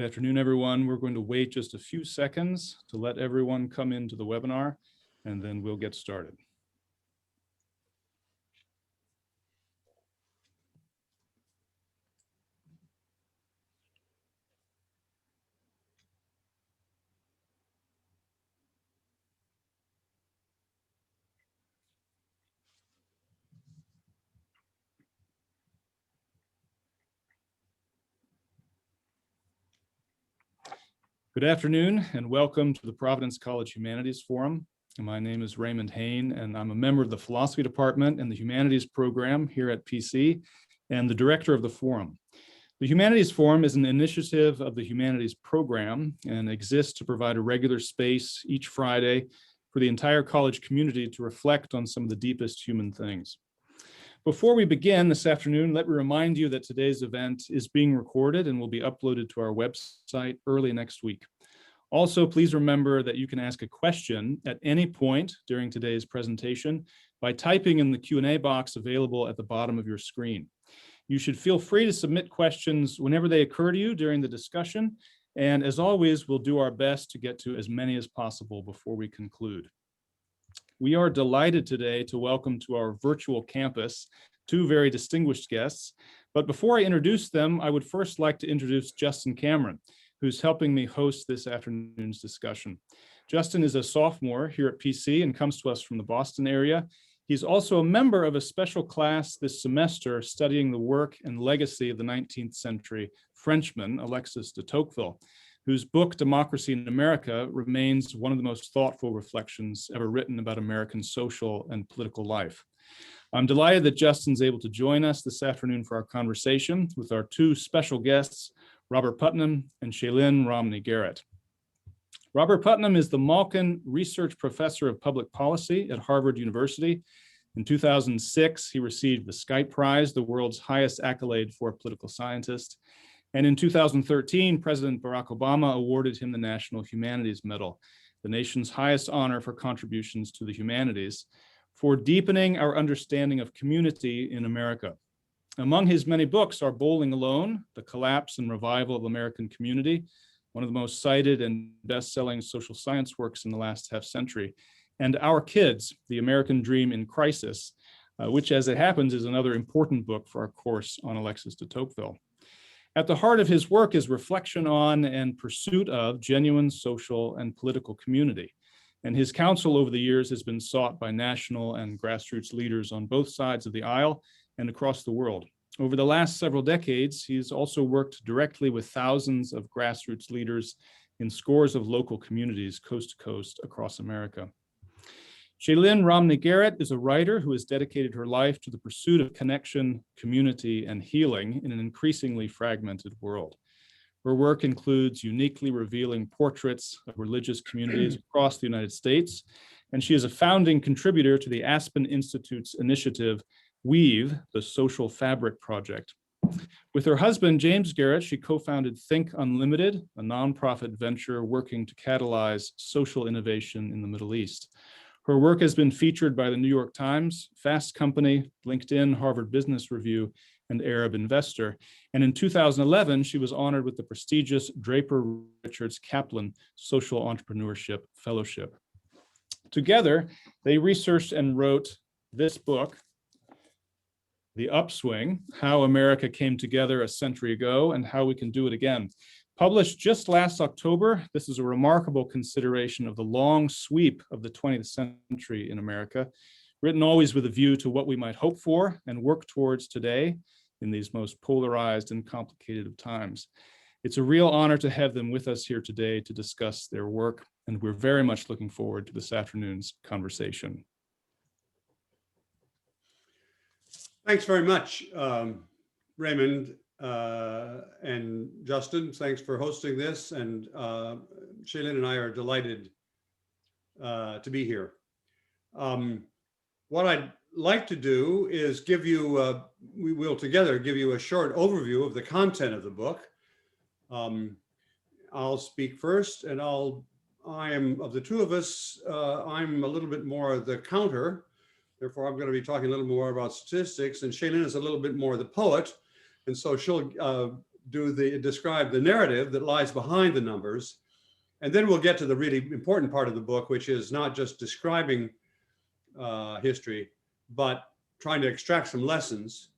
Good afternoon, everyone. We're going to wait just a few seconds to let everyone come into the webinar, and then we'll get started. Good afternoon and welcome to the Providence College Humanities Forum. My name is Raymond Hain and I'm a member of the Philosophy Department and the Humanities Program here at PC and the director of the forum. The Humanities Forum is an initiative of the Humanities Program and exists to provide a regular space each Friday for the entire college community to reflect on some of the deepest human things. Before we begin this afternoon, let me remind you that today's event is being recorded and will be uploaded to our website early next week. Also, please remember that you can ask a question at any point during today's presentation by typing in the Q&A box available at the bottom of your screen. You should feel free to submit questions whenever they occur to you during the discussion. And as always, we'll do our best to get to as many as possible before we conclude. We are delighted today to welcome to our virtual campus two very distinguished guests. But before I introduce them, I would first like to introduce Justin Cameron, who's helping me host this afternoon's discussion. Justin is a sophomore here at PC and comes to us from the Boston area. He's also a member of a special class this semester studying the work and legacy of the 19th century Frenchman, Alexis de Tocqueville, whose book, Democracy in America, remains one of the most thoughtful reflections ever written about American social and political life. I'm delighted that Justin's able to join us this afternoon for our conversation with our two special guests, Robert Putnam and Shaylyn Romney Garrett. Robert Putnam is the Malkin Research Professor of Public Policy at Harvard University. In 2006, he received the Skytte Prize, the world's highest accolade for a political scientist. And in 2013, President Barack Obama awarded him the National Humanities Medal, the nation's highest honor for contributions to the humanities, for deepening our understanding of community in America. Among his many books are Bowling Alone, The Collapse and Revival of American Community, one of the most cited and best-selling social science works in the last half century, and Our Kids, The American Dream in Crisis, which, as it happens, is another important book for our course on Alexis de Tocqueville. At the heart of his work is reflection on and pursuit of genuine social and political community. And his counsel over the years has been sought by national and grassroots leaders on both sides of the aisle and across the world. Over the last several decades, he's also worked directly with thousands of grassroots leaders in scores of local communities coast to coast across America. Shaylyn Romney Garrett is a writer who has dedicated her life to the pursuit of connection, community, and healing in an increasingly fragmented world. Her work includes uniquely revealing portraits of religious communities across the United States, and she is a founding contributor to the Aspen Institute's initiative, Weave, the Social Fabric Project. With her husband, James Garrett, she co-founded Think Unlimited, a nonprofit venture working to catalyze social innovation in the Middle East. Her work has been featured by the New York Times, Fast Company, LinkedIn, Harvard Business Review, and Arab Investor. And in 2011, she was honored with the prestigious Draper Richards Kaplan Social Entrepreneurship Fellowship. Together, they researched and wrote this book, The Upswing, How America Came Together a Century Ago and How We Can Do It Again. Published just last October, this is a remarkable consideration of the long sweep of the 20th century in America, written always with a view to what we might hope for and work towards today in these most polarized and complicated of times. It's a real honor to have them with us here today to discuss their work, and we're very much looking forward to this afternoon's conversation. Thanks very much, Raymond. And Justin, thanks for hosting this. And Shaylyn and I are delighted to be here. What I'd like to do is give you, we will together give you a short overview of the content of the book. I'll speak first, and I am, of the two of us, I'm a little bit more the counter. Therefore, I'm going to be talking a little more about statistics, and Shaylyn is a little bit more the poet. And so she'll describe the narrative that lies behind the numbers. And then we'll get to the really important part of the book, which is not just describing history, but trying to extract some lessons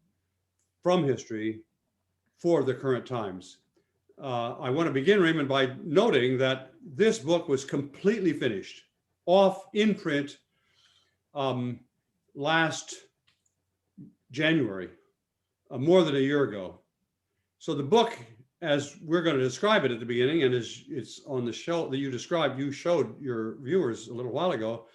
from history for the current times. I want to begin, Raymond, by noting that this book was completely finished, off in print last January, more than a year ago. So the book, as we're going to describe it at the beginning, and as it's on the shelf that you described, you showed your viewers a little while ago,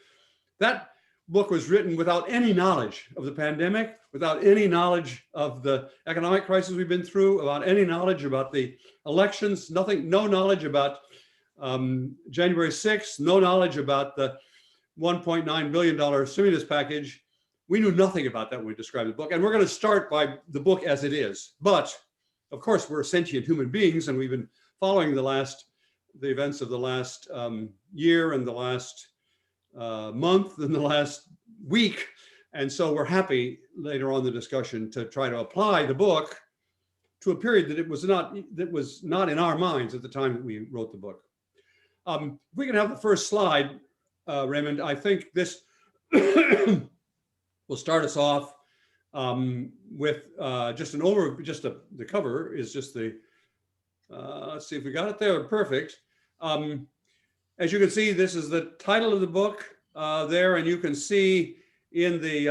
that book was written without any knowledge of the pandemic, without any knowledge of the economic crisis we've been through, without any knowledge about the elections, nothing, no knowledge about January 6th, no knowledge about the $1.9 billion stimulus package. We knew nothing about that when we described the book. And we're going to start by the book as it is. But of course, we're sentient human beings, and we've been following the events of the last year and the last month and the last week. And so we're happy later on in the discussion to try to apply the book to a period that was not in our minds at the time that we wrote the book. If we can have the first slide, Raymond, I think this will start us off with just an overview. The cover is just the, let's see if we got it there, perfect. As you can see, this is the title of the book there, and you can see in the,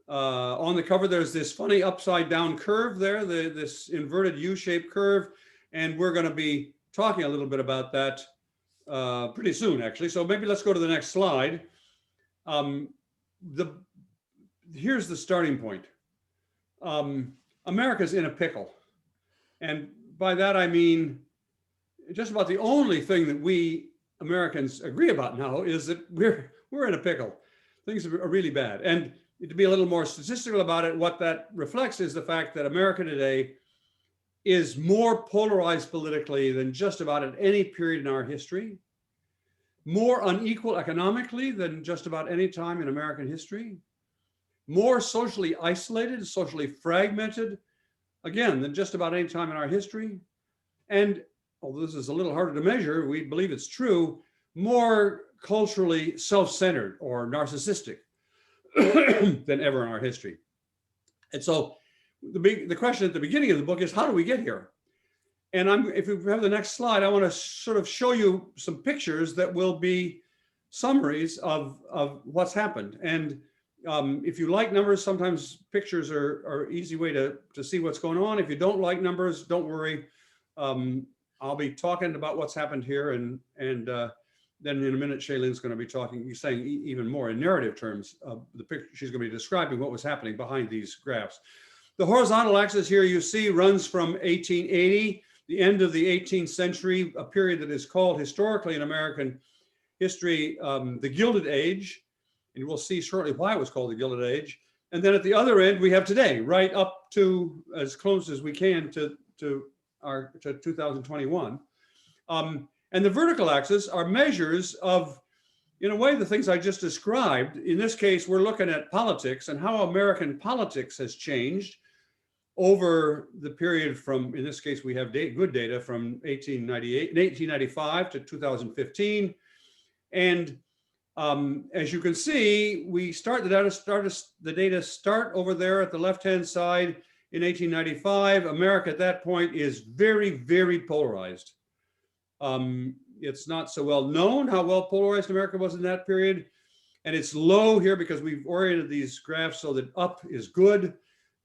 on the cover, there's this funny upside down curve there, this inverted U-shaped curve, and we're gonna be talking a little bit about that pretty soon, actually. So maybe let's go to the next slide. Here's the starting point. America's in a pickle. And by that, I mean, just about the only thing that we Americans agree about now is that we're in a pickle. Things are really bad. And to be a little more statistical about it, what that reflects is the fact that America today is more polarized politically than just about at any period in our history, more unequal economically than just about any time in American history, more socially isolated, socially fragmented, again, than just about any time in our history. And although this is a little harder to measure, we believe it's true, more culturally self-centered or narcissistic than ever in our history. And so the question at the beginning of the book is, how do we get here? And if we have the next slide, I want to sort of show you some pictures that will be summaries of what's happened. And if you like numbers, sometimes pictures are an easy way to see what's going on. If you don't like numbers, don't worry. I'll be talking about what's happened here, and then in a minute, Shaylyn's going to be saying even more in narrative terms of the picture. She's going to be describing what was happening behind these graphs. The horizontal axis here you see runs from 1880, the end of the 18th century, a period that is called historically in American history the Gilded Age. And we'll see shortly why it was called the Gilded Age. And then at the other end, we have today, right up to as close as we can to 2021. And the vertical axis are measures of, in a way, the things I just described. In this case, we're looking at politics and how American politics has changed over the period from, in this case, we have good data from 1895 to 2015. And as you can see, the data start over there at the left-hand side in 1895. America at that point is very, very polarized. It's not so well known how well polarized America was in that period. And it's low here because we've oriented these graphs so that up is good.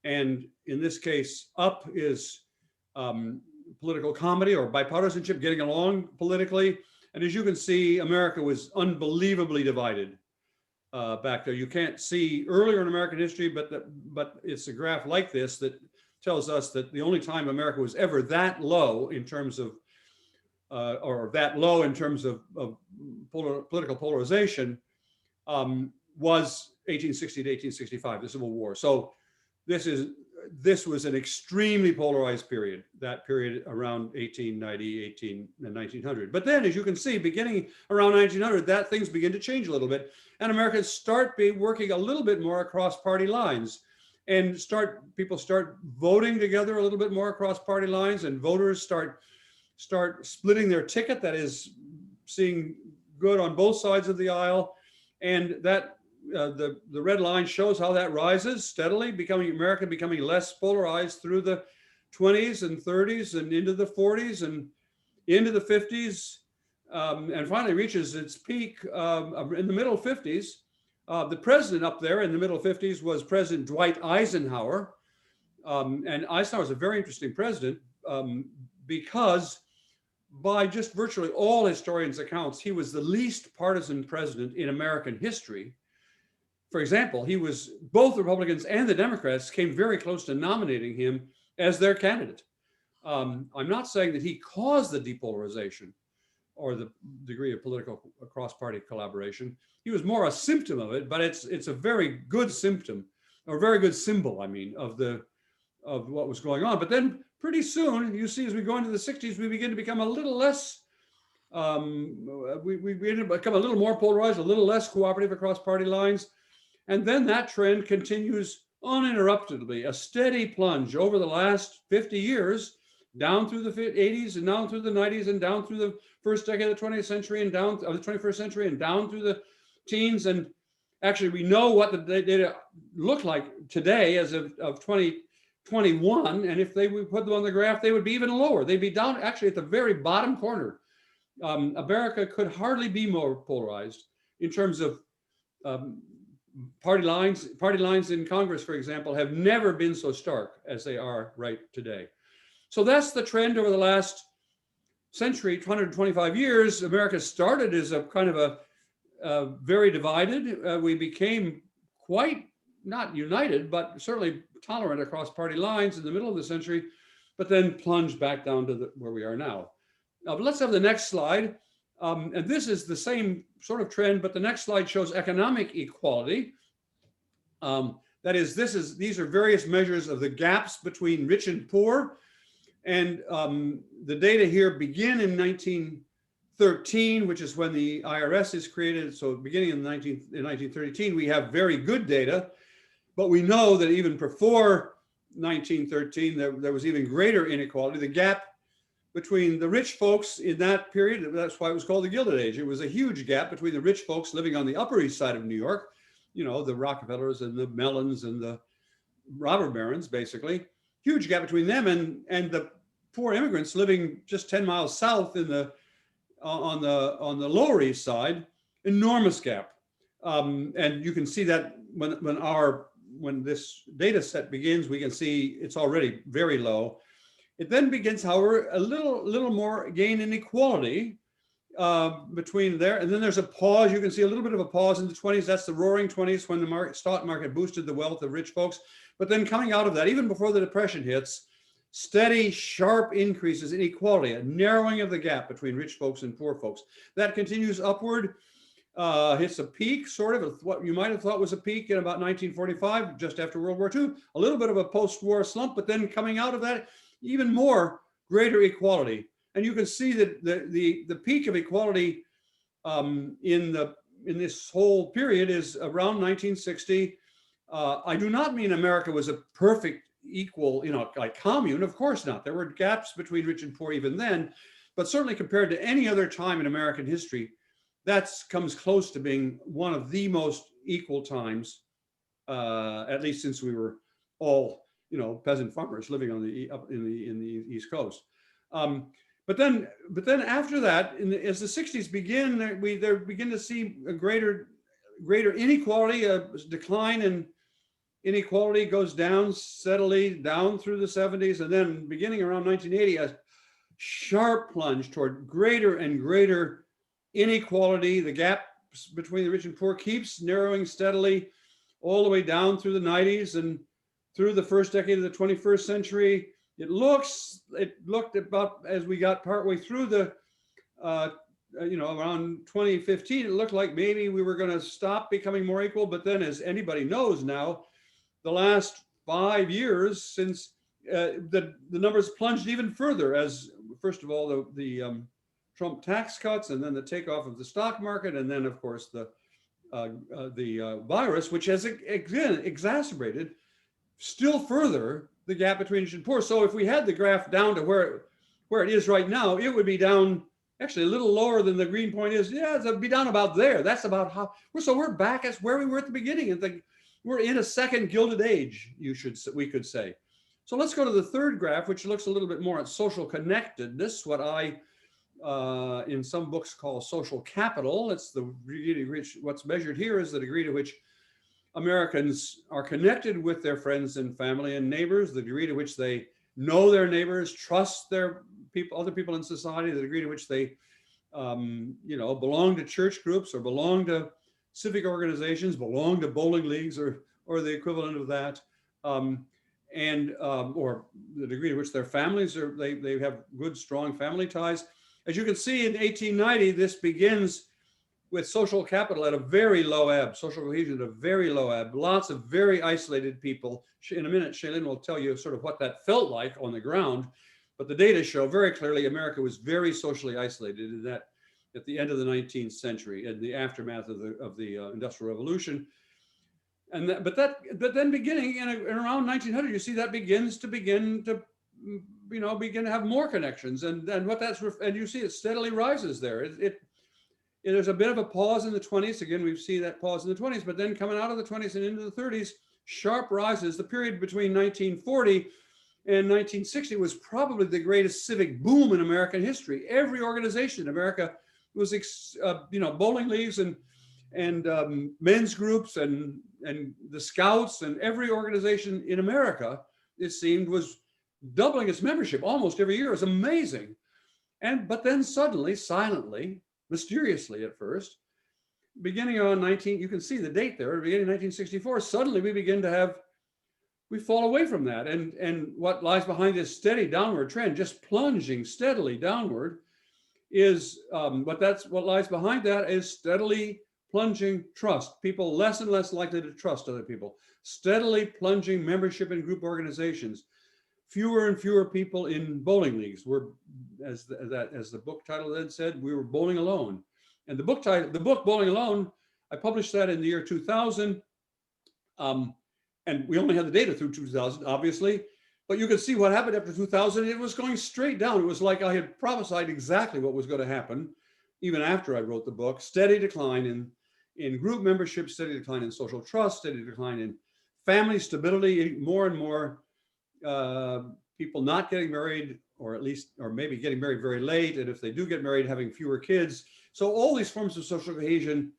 And in this case, up is political comedy or bipartisanship, getting along politically. And as you can see, America was unbelievably divided back there. You can't see earlier in American history, but it's a graph like this that tells us that the only time America was ever that low in terms of, political polarization was 1860 to 1865, the Civil War. So this was an extremely polarized period, that period around 1890, and 1900. But then, as you can see, beginning around 1900, things begin to change a little bit, and Americans start working a little bit more across party lines. and people start voting together a little bit more across party lines, and voters start splitting their ticket, that is seeing good on both sides of the aisle. And that the red line shows how that rises steadily, America becoming less polarized through the 20s and 30s and into the 40s and into the 50s, and finally reaches its peak in the middle 50s. The president up there in the middle 50s was President Dwight Eisenhower. And Eisenhower is a very interesting president because by just virtually all historians' accounts, he was the least partisan president in American history. For example, both the Republicans and the Democrats came very close to nominating him as their candidate. I'm not saying that he caused the depolarization or the degree of political cross-party collaboration. He was more a symptom of it, but it's a very good symptom, or a very good symbol, I mean, of what was going on. But then pretty soon, you see, as we go into the 60s, we begin to become a little less, we begin to become a little more polarized, a little less cooperative across party lines. And then that trend continues uninterruptedly, a steady plunge over the last 50 years, down through the 80s and down through the 90s and down through the first decade of the 20th century and down of the 21st century and down through the teens. And actually, we know what the data look like today as of 2021. And if we put them on the graph, they would be even lower. They'd be down actually at the very bottom corner. America could hardly be more polarized in terms of party lines. Party lines in Congress, for example, have never been so stark as they are right today. So that's the trend over the last century, 125 years. America started as a kind of a very divided. We became quite not united, but certainly tolerant across party lines in the middle of the century, but then plunged back down to where we are now. But let's have the next slide. And this is the same sort of trend, but the next slide shows economic equality. That is, these are various measures of the gaps between rich and poor. And the data here begin in 1913, which is when the IRS is created. So beginning in 1913, we have very good data, but we know that even before 1913, there was even greater inequality. The gap between the rich folks in that period, that's why it was called the Gilded Age. It was a huge gap between the rich folks living on the Upper East Side of New York, you know, the Rockefellers and the Mellons and the robber barons, basically. Huge gap between them and the poor immigrants living just 10 miles south on the Lower East Side. Enormous gap. And you can see that when this data set begins, we can see it's already very low. It then begins, however, a little more gain in equality between there. And then there's a pause. You can see a little bit of a pause in the 20s. That's the roaring 20s when the stock market boosted the wealth of rich folks. But then coming out of that, even before the Depression hits, steady, sharp increases in equality, a narrowing of the gap between rich folks and poor folks. That continues upward, hits a peak, sort of what you might have thought was a peak in about 1945, just after World War II, a little bit of a post-war slump, but then coming out of that, even more greater equality. And you can see that the peak of equality in this whole period is around 1960. I do not mean America was a perfect equal, like commune. Of course not. There were gaps between rich and poor even then, but certainly compared to any other time in American history, that comes close to being one of the most equal times, at least since we were all, peasant farmers living in the East Coast. But then after that, as the 60s begin, there begin to see a greater inequality, a decline in inequality goes down steadily down through the 70s, and then beginning around 1980, a sharp plunge toward greater and greater inequality. The gap between the rich and poor keeps narrowing steadily all the way down through the 90s and through the first decade of the 21st century. It looked about, as we got partway through the around 2015, it looked like maybe we were going to stop becoming more equal. But then, as anybody knows now, the last 5 years since the numbers plunged even further, as first of all the Trump tax cuts, and then the takeoff of the stock market, and then of course the virus, which has again exacerbated still further the gap between rich and poor. So if we had the graph down to where it is right now, it would be down actually a little lower than the green point is. Yeah, it would be down about there. That's about how we're back as where we were at the beginning. And we're in a second Gilded Age, we could say. So let's go to the third graph, which looks a little bit more at social connectedness, what I in some books call social capital. It's the degree to which what's measured here is the degree to which Americans are connected with their friends and family and neighbors, the degree to which they know their neighbors, trust their people, other people in society, the degree to which they, belong to church groups or belong to civic organizations, belong to bowling leagues or the equivalent of that, or the degree to which their families are, they have good, strong family ties. As you can see in 1890, this begins with social capital at a very low ebb, social cohesion at a very low ebb, lots of very isolated people. In a minute, Shaylyn will tell you sort of what that felt like on the ground, but the data show very clearly America was very socially isolated in that at the end of the 19th century, in the aftermath of the Industrial Revolution. But then beginning in around 1900, you see that begin to have more connections, and you see it steadily rises there. There's a bit of a pause in the 20s. Again, we see that pause in the 20s, but then coming out of the 20s and into the 30s, sharp rises. The period between 1940 and 1960 was probably the greatest civic boom in American history. Every organization in America was, bowling leagues and men's groups and the Scouts, and every organization in America, it seemed, was doubling its membership almost every year. It was amazing. But then suddenly, silently, mysteriously at first, beginning on you can see the date there, beginning 1964, suddenly we fall away from that. And what lies behind this steady downward trend, just plunging steadily downward, is what lies behind that is steadily plunging trust. People less and less likely to trust other people, steadily plunging membership in group organizations, fewer and fewer people in bowling leagues. As the book title then said, we were bowling alone. And the book Bowling Alone, I published that in the year 2000. And we only had the data through 2000, obviously, but you could see what happened after 2000. It was going straight down. It was like I had prophesied exactly what was going to happen, even after I wrote the book. Steady decline in group membership, steady decline in social trust, steady decline in family stability, more and more people not getting married, or maybe getting married very late. And if they do get married, having fewer kids. So all these forms of social cohesion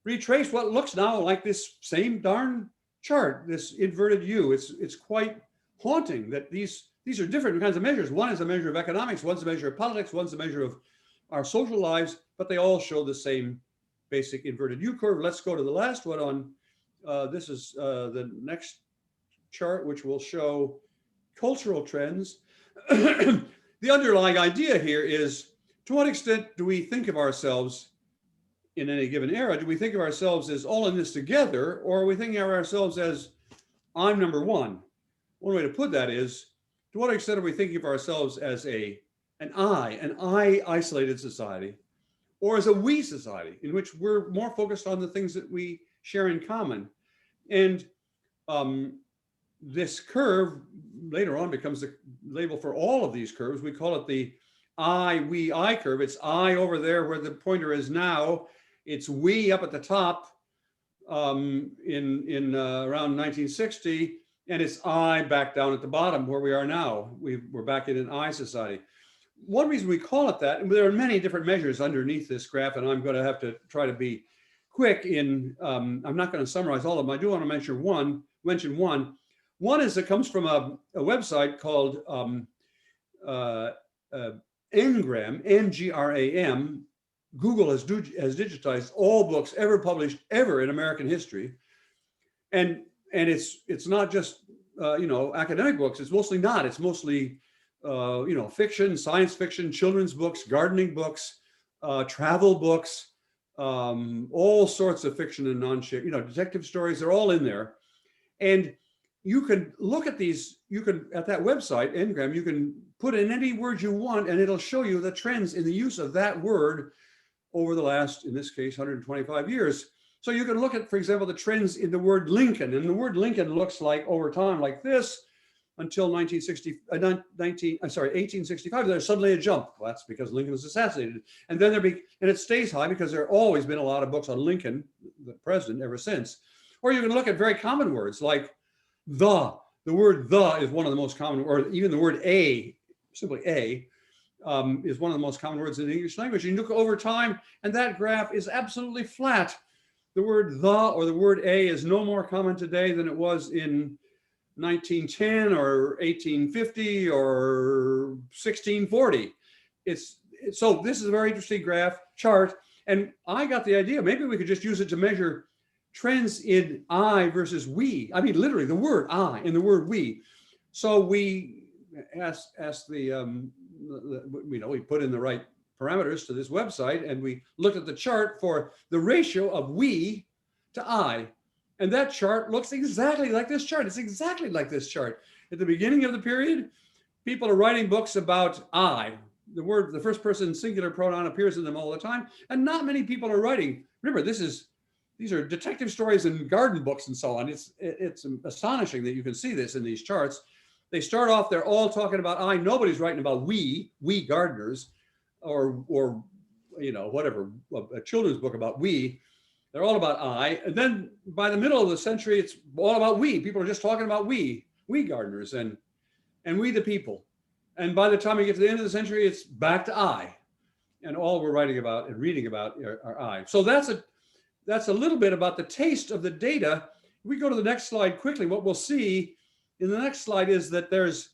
retrace what looks now like this same darn chart, this inverted U. It's quite haunting that these are different kinds of measures. One is a measure of economics, one's a measure of politics, one's a measure of our social lives, but they all show the same basic inverted U curve. Let's go to the last one on, this is the next chart, which will show cultural trends. The underlying idea here is, to what extent do we think of ourselves in any given era? Do we think of ourselves as all in this together, or are we thinking of ourselves as I'm number one? One way to put that is, to what extent are we thinking of ourselves as an I isolated society, or as a we society in which we're more focused on the things that we share in common? And this curve later on becomes the label for all of these curves. We call it the I curve. It's I over there where the pointer is now. It's we up at the top in around 1960, and it's I back down at the bottom where we are now. We're back in an I society. One reason we call it that, and there are many different measures underneath this graph, and I'm going to have to try to be quick I'm not going to summarize all of them. I do want to mention one. One is, it comes from a website called Ngram, N-G-R-A-M. Google has digitized all books ever published ever in American history, and it's not just academic books. It's mostly not. It's mostly fiction, science fiction, children's books, gardening books, travel books, all sorts of fiction and non-fiction, detective stories. They're all in there, and you can look at these. You can, at that website, Ngram, you can put in any word you want, and it'll show you the trends in the use of that word over the last, in this case, 125 years. So you can look at, for example, the trends in the word Lincoln, and the word Lincoln looks like over time like this until 1865. There's suddenly a jump. Well, that's because Lincoln was assassinated, and then and it stays high because there have always been a lot of books on Lincoln, the president, ever since. Or you can look at very common words like the. The word "the" is one of the most common, or even the word "a," simply "a." Is one of the most common words in the English language. You look over time, and that graph is absolutely flat. The word "the" or the word "a" is no more common today than it was in 1910 or 1850 or 1640. So this is a very interesting chart, and I got the idea maybe we could just use it to measure trends in I versus we. I mean, literally the word I and the word we. So we asked we put in the right parameters to this website, and we looked at the chart for the ratio of we to I. And that chart looks exactly like this chart. It's exactly like this chart. At the beginning of the period, people are writing books about I. The first person singular pronoun appears in them all the time, and not many people are writing. Remember, these are detective stories and garden books and so on. It's astonishing that you can see this in these charts. They start off, they're all talking about I. Nobody's writing about we gardeners, or whatever, a children's book about we. They're all about I. And then by the middle of the century, it's all about we. People are just talking about we gardeners and we the people. And by the time we get to the end of the century, it's back to I. And all we're writing about and reading about are I. So that's a little bit about the taste of the data. If we go to the next slide quickly, what we'll see in the next slide is that there's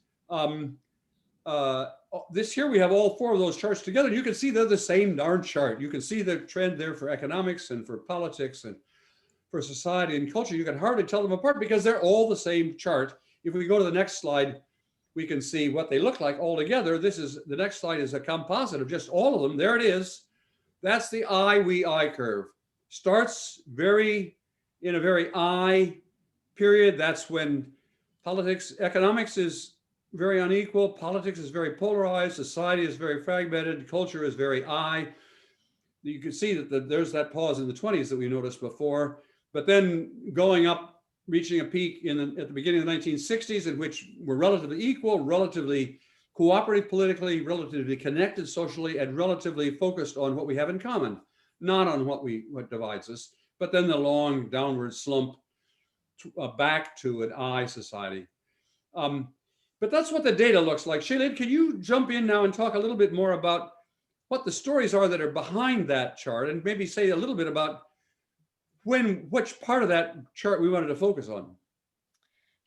this here, we have all four of those charts together. You can see they're the same darn chart. You can see the trend there for economics and for politics and for society and culture. You can hardly tell them apart because they're all the same chart. If we go to the next slide, we can see what they look like all together. The next slide is a composite of just all of them. There it is. That's the I curve. Starts in a very I period. That's when economics is very unequal, politics is very polarized, society is very fragmented, culture is very I. You can see that there's that pause in the 20s that we noticed before, but then going up, reaching a peak at the beginning of the 1960s, in which we're relatively equal, relatively cooperative politically, relatively connected socially, and relatively focused on what we have in common, not on what divides us. But then the long downward slump back to an I society. But that's what the data looks like. Shaylyn, can you jump in now and talk a little bit more about what the stories are that are behind that chart, and maybe say a little bit about which part of that chart we wanted to focus on?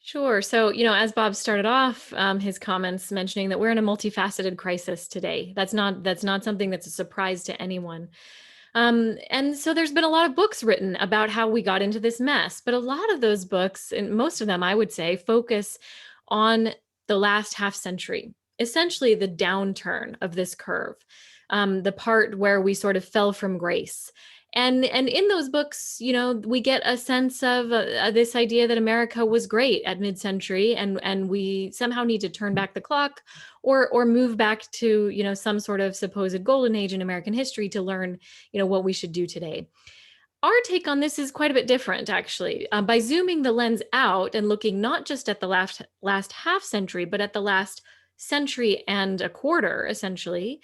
Sure. So, as Bob started off his comments mentioning that we're in a multifaceted crisis today. That's not something that's a surprise to anyone. And so there's been a lot of books written about how we got into this mess, but a lot of those books, and most of them, I would say, focus on the last half century, essentially the downturn of this curve, the part where we sort of fell from grace. And in those books, we get a sense of this idea that America was great at mid-century, and we somehow need to turn back the clock or move back to, some sort of supposed golden age in American history to learn, what we should do today. Our take on this is quite a bit different, actually. By zooming the lens out and looking not just at the last half century, but at the last century and a quarter, essentially,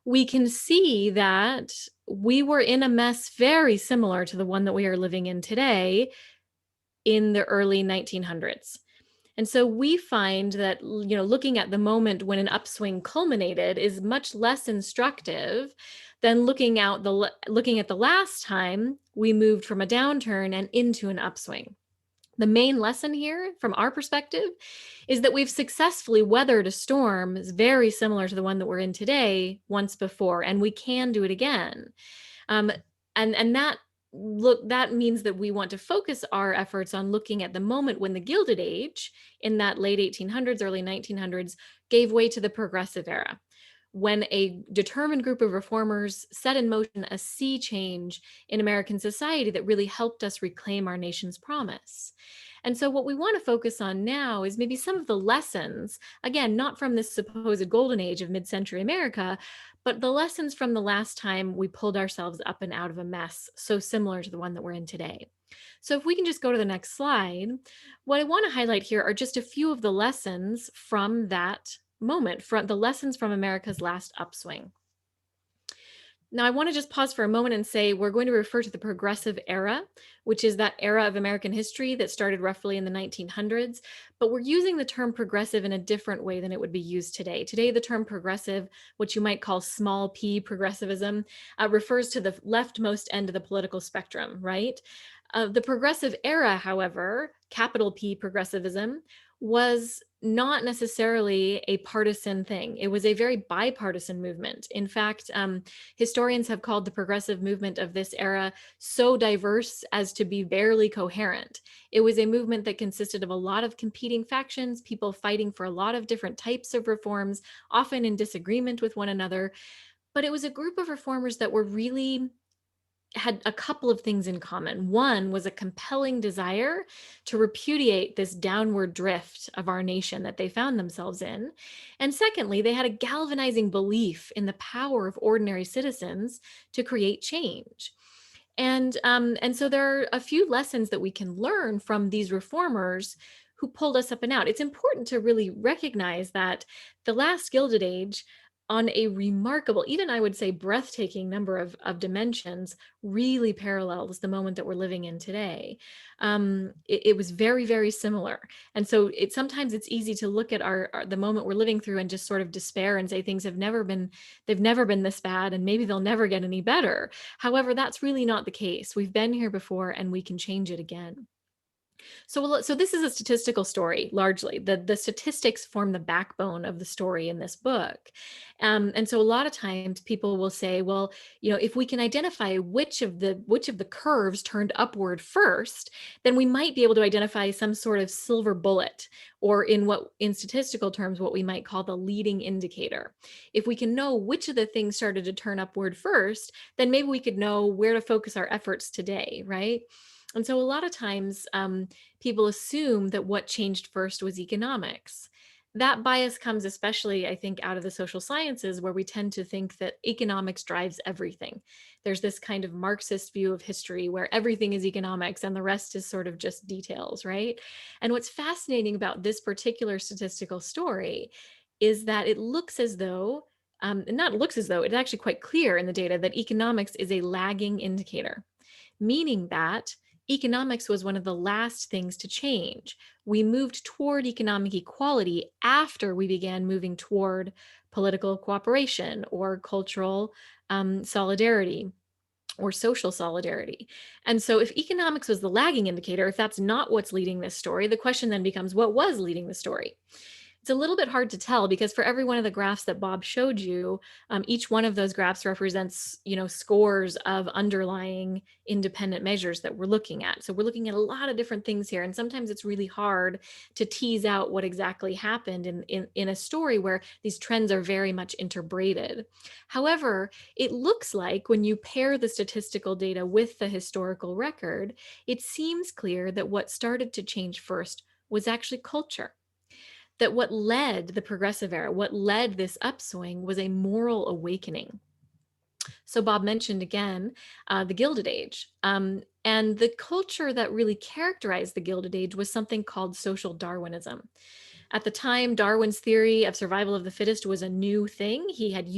we can see that we were in a mess very similar to the one that we are living in today in the early 1900s. And so we find that, looking at the moment when an upswing culminated is much less instructive than looking at the last time we moved from a downturn and into an upswing. The main lesson here, from our perspective, is that we've successfully weathered a storm very similar to the one that we're in today once before, and we can do it again. And that means that we want to focus our efforts on looking at the moment when the Gilded Age, in that late 1800s, early 1900s, gave way to the Progressive Era, when a determined group of reformers set in motion a sea change in American society that really helped us reclaim our nation's promise. And so what we want to focus on now is maybe some of the lessons, again, not from this supposed golden age of mid-century America, but the lessons from the last time we pulled ourselves up and out of a mess so similar to the one that we're in today. So if we can just go to the next slide, what I want to highlight here are just a few of the lessons from that moment, from the lessons from America's last upswing. Now, I want to just pause for a moment and say we're going to refer to the progressive era, which is that era of American history that started roughly in the 1900s, but we're using the term progressive in a different way than it would be used today. Today, the term progressive, what you might call small p progressivism, refers to the leftmost end of the political spectrum, right? The progressive era, however, capital P progressivism, was not necessarily a partisan thing. It was a very bipartisan movement. In fact, historians have called the progressive movement of this era so diverse as to be barely coherent. It was a movement that consisted of a lot of competing factions, people fighting for a lot of different types of reforms, often in disagreement with one another. But it was a group of reformers that were really had a couple of things in common. One was a compelling desire to repudiate this downward drift of our nation that they found themselves in. And secondly, they had a galvanizing belief in the power of ordinary citizens to create change. And so there are a few lessons that we can learn from these reformers who pulled us up and out. It's important to really recognize that the last Gilded Age, on a remarkable, even I would say breathtaking number of dimensions, really parallels the moment that we're living in today. It was very, very similar. And so sometimes it's easy to look at the moment we're living through and just sort of despair and say they've never been this bad and maybe they'll never get any better. However, that's really not the case. We've been here before and we can change it again. So this is a statistical story, largely. The statistics form the backbone of the story in this book. And so a lot of times people will say, well, if we can identify which of the curves turned upward first, then we might be able to identify some sort of silver bullet, or in statistical terms, what we might call the leading indicator. If we can know which of the things started to turn upward first, then maybe we could know where to focus our efforts today, right? And so a lot of times people assume that what changed first was economics. That bias comes especially, I think, out of the social sciences, where we tend to think that economics drives everything. There's this kind of Marxist view of history where everything is economics and the rest is sort of just details, right? And what's fascinating about this particular statistical story is that it looks as though, not looks as though, it's actually quite clear in the data that economics is a lagging indicator, meaning that economics was one of the last things to change. We moved toward economic equality after we began moving toward political cooperation or cultural solidarity or social solidarity. And so if economics was the lagging indicator, if that's not what's leading this story, the question then becomes, what was leading the story? It's a little bit hard to tell because for every one of the graphs that Bob showed you, each one of those graphs represents, scores of underlying independent measures that we're looking at. So we're looking at a lot of different things here. And sometimes it's really hard to tease out what exactly happened in a story where these trends are very much interbraided. However, it looks like when you pair the statistical data with the historical record, it seems clear that what started to change first was actually culture. That what led the progressive era, what led this upswing, was a moral awakening. So Bob mentioned again the Gilded Age. And the culture that really characterized the Gilded Age was something called social Darwinism. At the time, Darwin's theory of survival of the fittest was a new thing. He had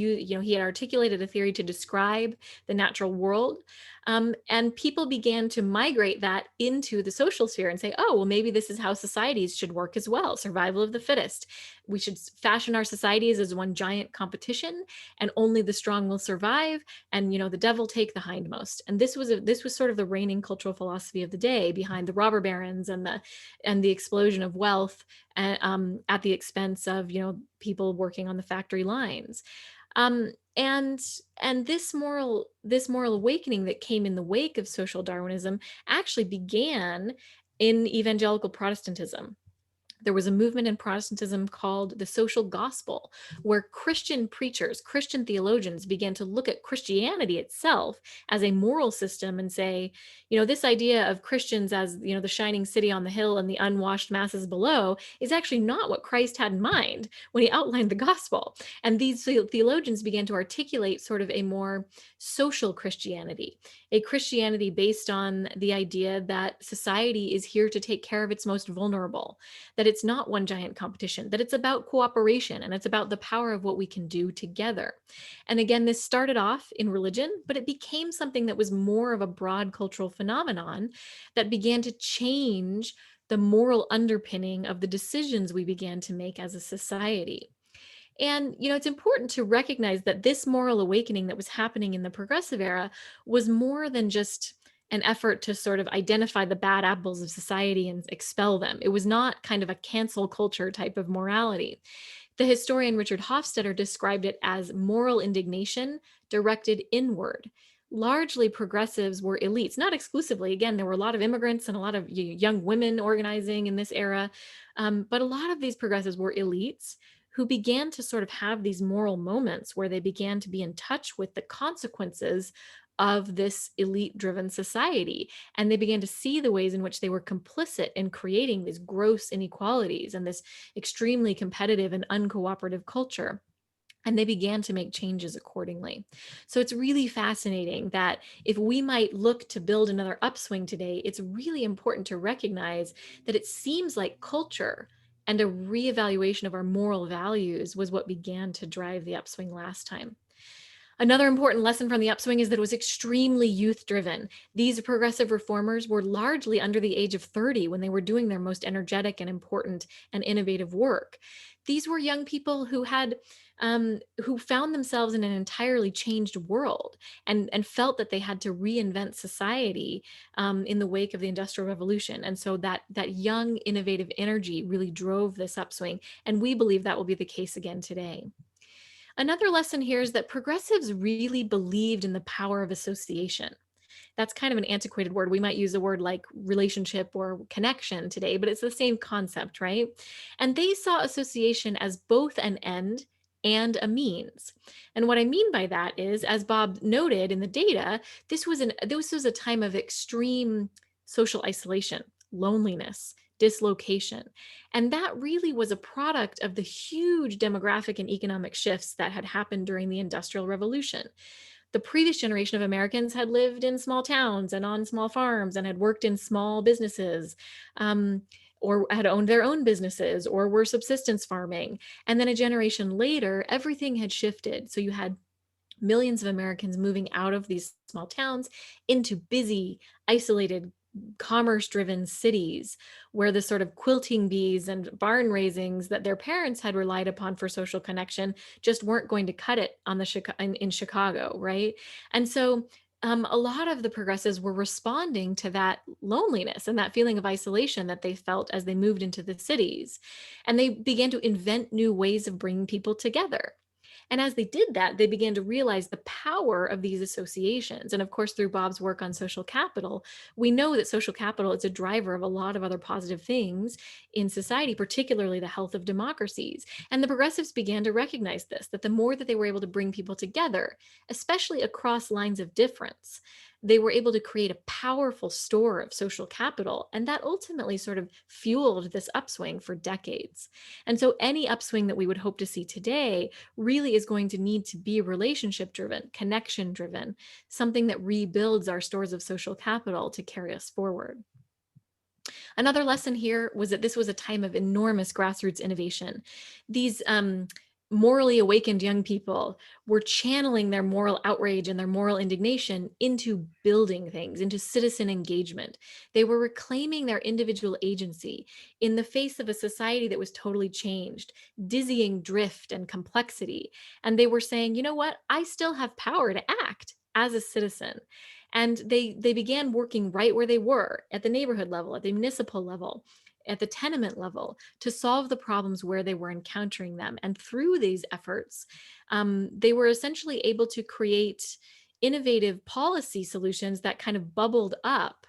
articulated a theory to describe the natural world. And people began to migrate that into the social sphere and say, oh, well, maybe this is how societies should work as well. Survival of the fittest. We should fashion our societies as one giant competition, and only the strong will survive. And, the devil take the hindmost. And this was sort of the reigning cultural philosophy of the day behind the robber barons and the explosion of wealth at the expense of people working on the factory lines. And this moral awakening that came in the wake of social Darwinism actually began in evangelical Protestantism. there was a movement in Protestantism called the social gospel, where Christian preachers, Christian theologians began to look at Christianity itself as a moral system and say, this idea of Christians as, the shining city on the hill and the unwashed masses below is actually not what Christ had in mind when he outlined the gospel. And these theologians began to articulate sort of a more social Christianity, a Christianity based on the idea that society is here to take care of its most vulnerable, that it's not one giant competition, that it's about cooperation and it's about the power of what we can do together. And again, this started off in religion, but it became something that was more of a broad cultural phenomenon that began to change the moral underpinning of the decisions we began to make as a society. And, it's important to recognize that this moral awakening that was happening in the progressive era was more than just an effort to sort of identify the bad apples of society and expel them. It was not kind of a cancel culture type of morality. The historian Richard Hofstadter described it as moral indignation directed inward. Largely progressives were elites, not exclusively. Again, there were a lot of immigrants and a lot of young women organizing in this era. But a lot of these progressives were elites who began to sort of have these moral moments where they began to be in touch with the consequences of this elite-driven society. And they began to see the ways in which they were complicit in creating these gross inequalities and this extremely competitive and uncooperative culture. And they began to make changes accordingly. So it's really fascinating that if we might look to build another upswing today, it's really important to recognize that it seems like culture and a reevaluation of our moral values was what began to drive the upswing last time. Another important lesson from the upswing is that it was extremely youth-driven. These progressive reformers were largely under the age of 30 when they were doing their most energetic and important and innovative work. These were young people who found themselves in an entirely changed world and felt that they had to reinvent society in the wake of the Industrial Revolution. And so that young, innovative energy really drove this upswing. And we believe that will be the case again today. Another lesson here is that progressives really believed in the power of association. That's kind of an antiquated word. We might use a word like relationship or connection today, but it's the same concept, right? And they saw association as both an end and a means. And what I mean by that is, as Bob noted in the data, this was a time of extreme social isolation, loneliness, dislocation. And that really was a product of the huge demographic and economic shifts that had happened during the Industrial Revolution. The previous generation of Americans had lived in small towns and on small farms and had worked in small businesses, or had owned their own businesses or were subsistence farming. And then a generation later, everything had shifted. So you had millions of Americans moving out of these small towns into busy, isolated, commerce-driven cities where the sort of quilting bees and barn raisings that their parents had relied upon for social connection just weren't going to cut it on in Chicago, right? And so a lot of the progressives were responding to that loneliness and that feeling of isolation that they felt as they moved into the cities. And they began to invent new ways of bringing people together. And as they did that, they began to realize the power of these associations. And of course, through Bob's work on social capital, we know that social capital is a driver of a lot of other positive things in society, particularly the health of democracies. And the progressives began to recognize this, that the more that they were able to bring people together, especially across lines of difference, they were able to create a powerful store of social capital. And that ultimately sort of fueled this upswing for decades. And so any upswing that we would hope to see today really is going to need to be relationship driven, connection driven, something that rebuilds our stores of social capital to carry us forward. Another lesson here was that this was a time of enormous grassroots innovation. These morally awakened young people were channeling their moral outrage and their moral indignation into building things, into citizen engagement. They were reclaiming their individual agency in the face of a society that was totally changed, dizzying drift and complexity. And they were saying, you know what, I still have power to act as a citizen. And they began working right where they were, at the neighborhood level, at the municipal level, at the tenement level, to solve the problems where they were encountering them. And through these efforts, they were essentially able to create innovative policy solutions that kind of bubbled up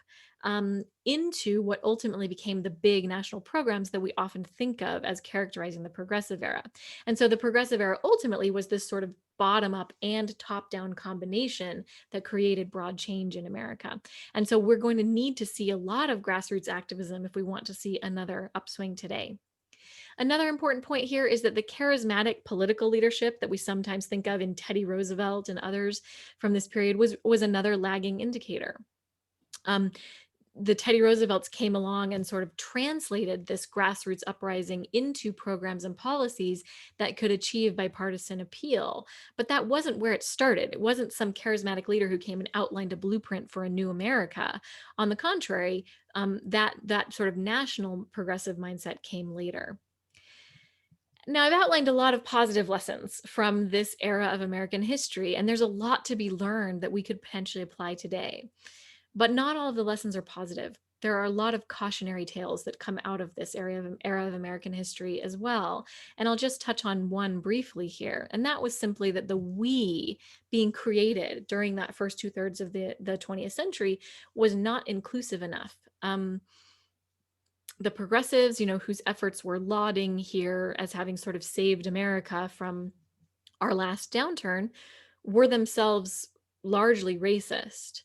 into what ultimately became the big national programs that we often think of as characterizing the progressive era. And so the progressive era ultimately was this sort of bottom up and top down combination that created broad change in America. And so we're going to need to see a lot of grassroots activism if we want to see another upswing today. Another important point here is that the charismatic political leadership that we sometimes think of in Teddy Roosevelt and others from this period was another lagging indicator. The Teddy Roosevelts came along and sort of translated this grassroots uprising into programs and policies that could achieve bipartisan appeal. But that wasn't where it started. It wasn't some charismatic leader who came and outlined a blueprint for a new America. On the contrary, that sort of national progressive mindset came later. Now, I've outlined a lot of positive lessons from this era of American history, and there's a lot to be learned that we could potentially apply today. But not all of the lessons are positive. There are a lot of cautionary tales that come out of this era of American history as well. And I'll just touch on one briefly here. And that was simply that the we being created during that first 2/3 of the 20th century was not inclusive enough. The progressives, whose efforts were lauding here as having sort of saved America from our last downturn, were themselves largely racist.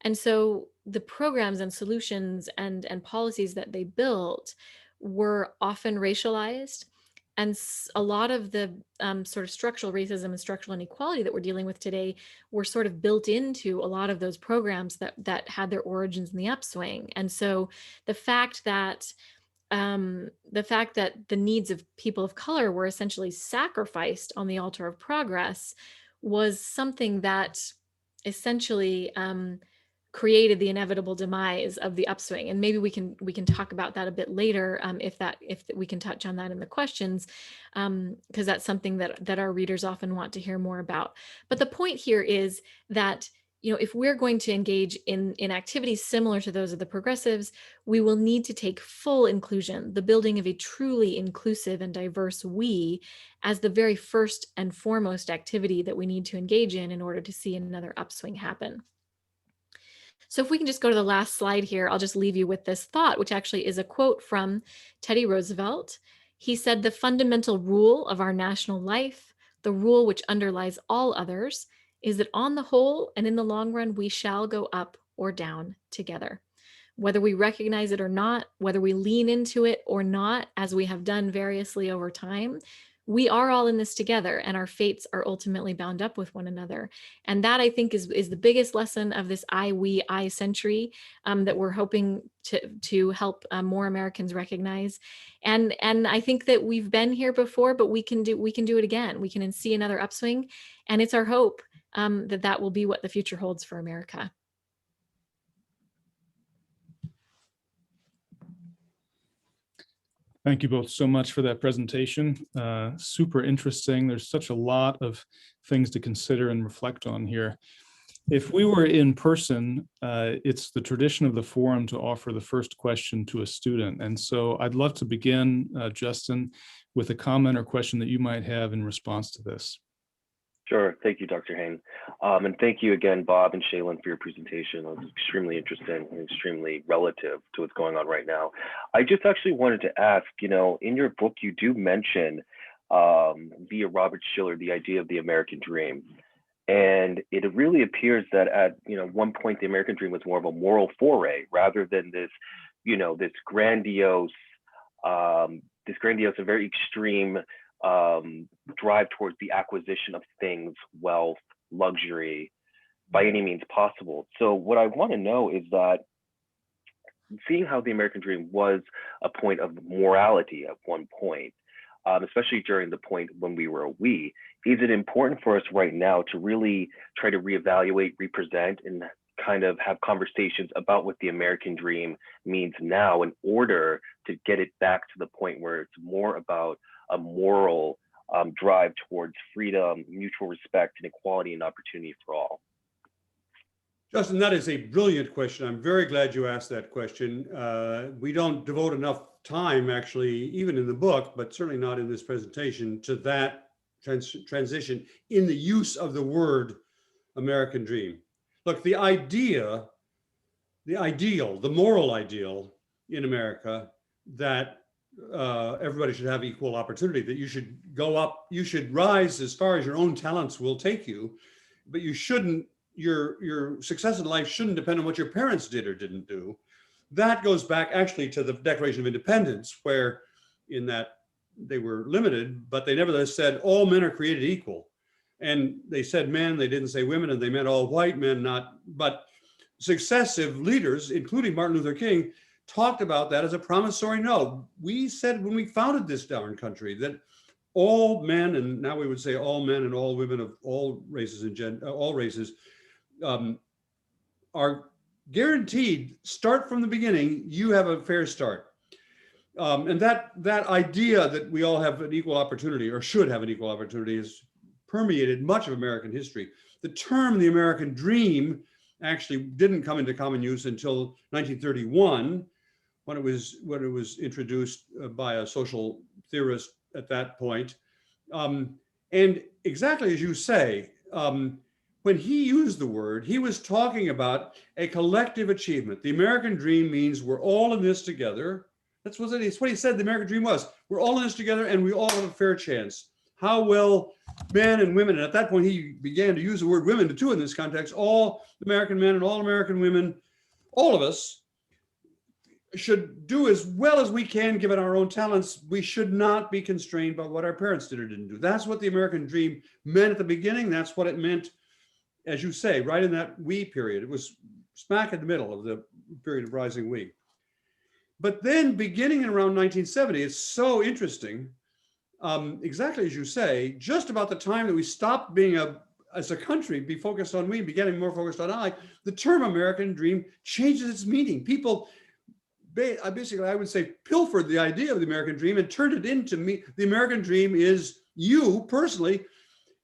And so the programs and solutions and policies that they built were often racialized. And a lot of the sort of structural racism and structural inequality that we're dealing with today were sort of built into a lot of those programs that had their origins in the upswing. And so the fact that the needs of people of color were essentially sacrificed on the altar of progress was something that essentially created the inevitable demise of the upswing. And maybe we can talk about that a bit later, if we can touch on that in the questions, because that's something that our readers often want to hear more about. But the point here is that if we're going to engage in activities similar to those of the progressives, we will need to take full inclusion, the building of a truly inclusive and diverse we, as the very first and foremost activity that we need to engage in order to see another upswing happen. So if we can just go to the last slide here, I'll just leave you with this thought, which actually is a quote from Teddy Roosevelt. He said, "The fundamental rule of our national life, the rule which underlies all others, is that on the whole and in the long run, we shall go up or down together. Whether we recognize it or not, whether we lean into it or not, as we have done variously over time, we are all in this together, and our fates are ultimately bound up with one another." And that, I think, is the biggest lesson of this I century that we're hoping to help more Americans recognize. And I think that we've been here before, but we can do it again. We can see another upswing, and it's our hope that will be what the future holds for America. Thank you both so much for that presentation. Super interesting. There's such a lot of things to consider and reflect on here. If we were in person, it's the tradition of the forum to offer the first question to a student. And so I'd love to begin, Justin, with a comment or question that you might have in response to this. Sure. Thank you, Dr. Hain. And thank you again, Bob and Shaylyn, for your presentation. It was extremely interesting and extremely relative to what's going on right now. I just actually wanted to ask, in your book, you do mention via Robert Schiller, the idea of the American dream. And it really appears that at one point, the American dream was more of a moral foray rather than this, this grandiose and very extreme drive towards the acquisition of things, wealth, luxury, by any means possible. So what I want to know is that, seeing how the American dream was a point of morality at one point, especially during the point when we were a we, is it important for us right now to really try to reevaluate, represent, and kind of have conversations about what the American dream means now in order to get it back to the point where it's more about a moral drive towards freedom, mutual respect, and equality and opportunity for all? Justin, that is a brilliant question. I'm very glad you asked that question. We don't devote enough time, actually, even in the book, but certainly not in this presentation, to that transition in the use of the word American dream. Look, the idea the ideal, the moral ideal in America that everybody should have equal opportunity, that you should go up, you should rise as far as your own talents will take you, but you shouldn't, your success in life shouldn't depend on what your parents did or didn't do. That goes back actually to the Declaration of Independence, where in that they were limited, but they nevertheless said all men are created equal. And they said men, they didn't say women, and they meant all white men, not, but successive leaders, including Martin Luther King, talked about that as a promissory note. We said when we founded this darn country that all men, and now we would say all men and all women of all races and all races, are guaranteed, start from the beginning, you have a fair start. And that idea that we all have an equal opportunity or should have an equal opportunity has permeated much of American history. The term the American dream actually didn't come into common use until 1931, when it was introduced by a social theorist at that point. And exactly as you say, when he used the word, he was talking about a collective achievement. The American dream means we're all in this together. That's what he said the American dream was. We're all in this together and we all have a fair chance. How well men and women, and at that point he began to use the word women too in this context, all American men and all American women, all of us should do as well as we can given our own talents. We should not be constrained by what our parents did or didn't do. That's what the American dream meant at the beginning. That's what it meant, as you say, right in that we period. It was smack in the middle of the period of rising we. But then beginning in around 1970, it's so interesting, exactly as you say, just about the time that we stopped being as a country, be focused on we, beginning more focused on I, the term American dream changes its meaning. People basically, I would say, pilfered the idea of the American dream and turned it into me. The American dream is you personally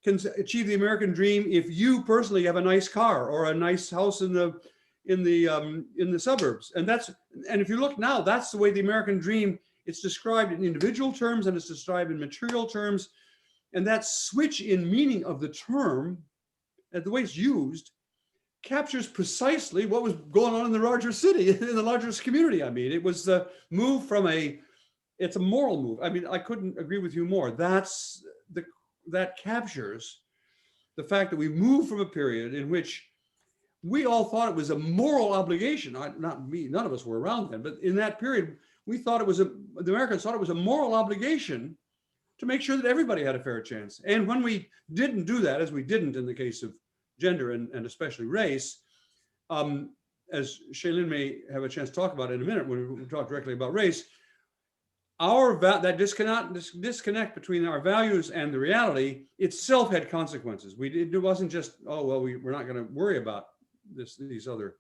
can achieve the American dream if you personally have a nice car or a nice house in the suburbs. And if you look now, that's the way the American dream, it's described in individual terms and it's described in material terms. And that switch in meaning of the term and the way it's used captures precisely what was going on in the larger city, in the largest community. I mean, it was the move from it's a moral move. I mean, I couldn't agree with you more. That captures the fact that we moved from a period in which we all thought it was a moral obligation. Not me, none of us were around then, but in that period, we thought the Americans thought it was a moral obligation to make sure that everybody had a fair chance. And when we didn't do that, as we didn't in the case of gender and especially race, as Shaylyn may have a chance to talk about in a minute when we talk directly about race, that disconnect between our values and the reality itself had consequences. It wasn't just, oh, well, we're not going to worry about these other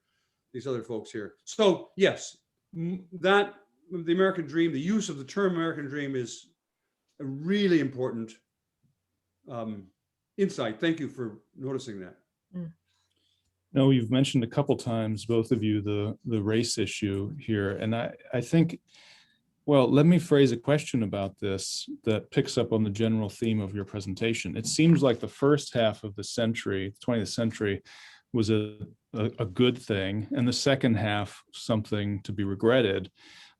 folks here. So yes, that the American dream, the use of the term American dream is a really important insight. Thank you for noticing that. No, you've mentioned a couple times, both of you, the race issue here. And I think, well, let me phrase a question about this that picks up on the general theme of your presentation. It seems like the first half of the century, the 20th century, was a good thing, and the second half something to be regretted.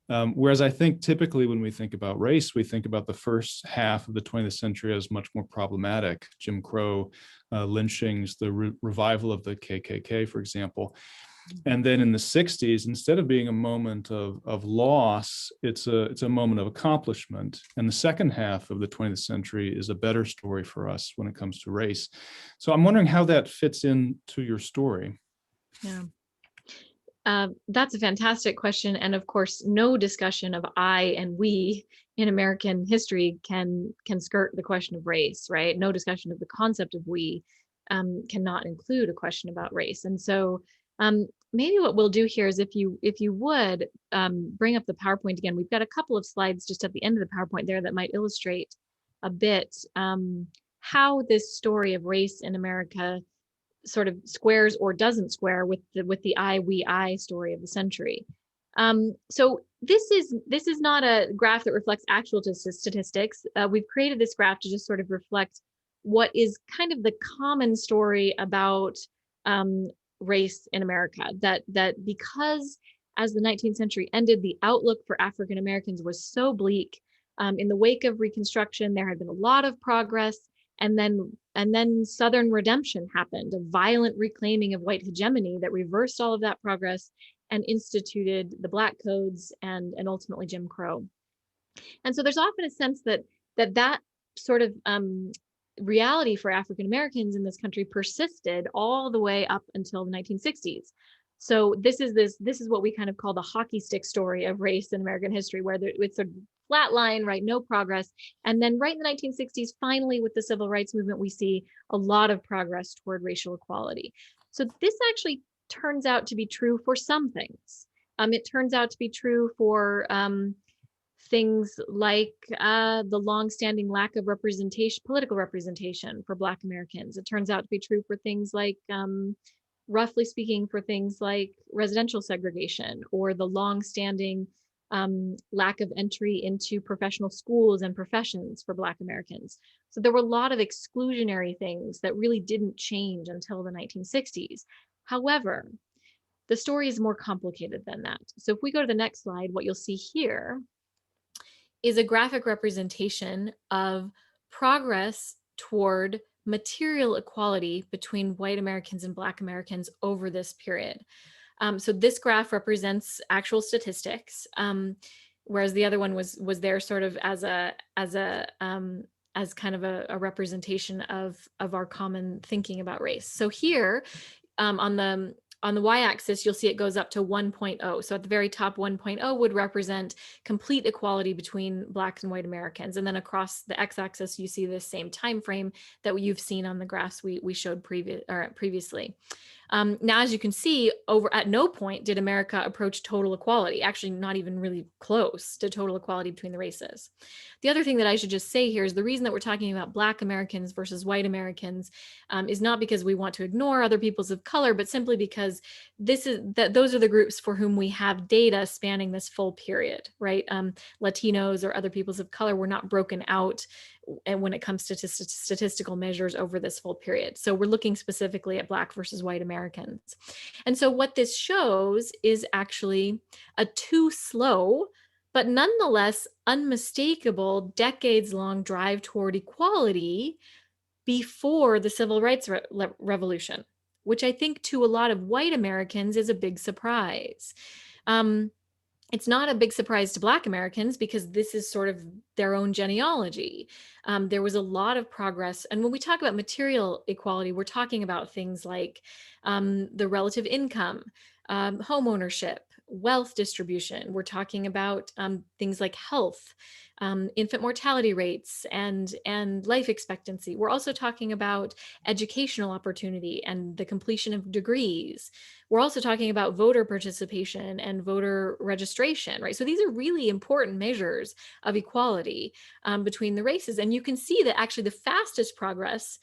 Whereas I think typically when we think about race, we think about the first half of the 20th century as much more problematic. Jim Crow, lynchings, the revival of the KKK, for example. And then in the 60s, instead of being a moment of loss, it's a moment of accomplishment. And the second half of the 20th century is a better story for us when it comes to race. So I'm wondering how that fits into your story. Yeah. That's a fantastic question. And of course, no discussion of I and we in American history can skirt the question of race, right? No discussion of the concept of we cannot include a question about race. And so maybe what we'll do here is if you would bring up the PowerPoint again, we've got a couple of slides just at the end of the PowerPoint there that might illustrate a bit how this story of race in America sort of squares or doesn't square with the I, we, I story of the century. So this is not a graph that reflects actual statistics. We've created this graph to just sort of reflect what is kind of the common story about race in America, that because as the 19th century ended, the outlook for African Americans was so bleak. In the wake of Reconstruction, there had been a lot of progress, and then Southern redemption happened, a violent reclaiming of white hegemony that reversed all of that progress and instituted the Black codes and ultimately Jim Crow. And so there's often a sense that sort of reality for African Americans in this country persisted all the way up until the 1960s. So this is what we kind of call the hockey stick story of race in American history, where it's a flat line, right? No progress. And then right in the 1960s, finally, with the civil rights movement, we see a lot of progress toward racial equality. So this actually turns out to be true for some things. It turns out to be true for things like the longstanding lack of representation, political representation for Black Americans. It turns out to be true for things like, roughly speaking, for things like residential segregation or the longstanding lack of entry into professional schools and professions for Black Americans. So there were a lot of exclusionary things that really didn't change until the 1960s. However, the story is more complicated than that. So if we go to the next slide, what you'll see here is a graphic representation of progress toward material equality between white Americans and Black Americans over this period. So this graph represents actual statistics, whereas the other one was there sort of as kind of a representation of our common thinking about race. So here on the y-axis, you'll see it goes up to 1.0. So at the very top, 1.0 would represent complete equality between Blacks and white Americans. And then across the x-axis, you see this same time frame that you've seen on the graphs we showed previously. Now, as you can see, at no point did America approach total equality, actually not even really close to total equality between the races. The other thing that I should just say here is the reason that we're talking about Black Americans versus white Americans is not because we want to ignore other peoples of color, but simply because those are the groups for whom we have data spanning this full period, right? Latinos or other peoples of color were not broken out and when it comes to statistical measures over this full period. So we're looking specifically at Black versus white Americans. And so what this shows is actually a too slow, but nonetheless unmistakable decades-long drive toward equality before the Civil Rights Revolution, which I think to a lot of white Americans is a big surprise. It's not a big surprise to Black Americans because this is sort of their own genealogy. There was a lot of progress. And when we talk about material equality, we're talking about things like the relative income, home ownership, wealth distribution. We're talking about things like health, infant mortality rates, and life expectancy. We're also talking about educational opportunity and the completion of degrees. We're also talking about voter participation and voter registration, right? So these are really important measures of equality between the races. And you can see that actually the fastest progress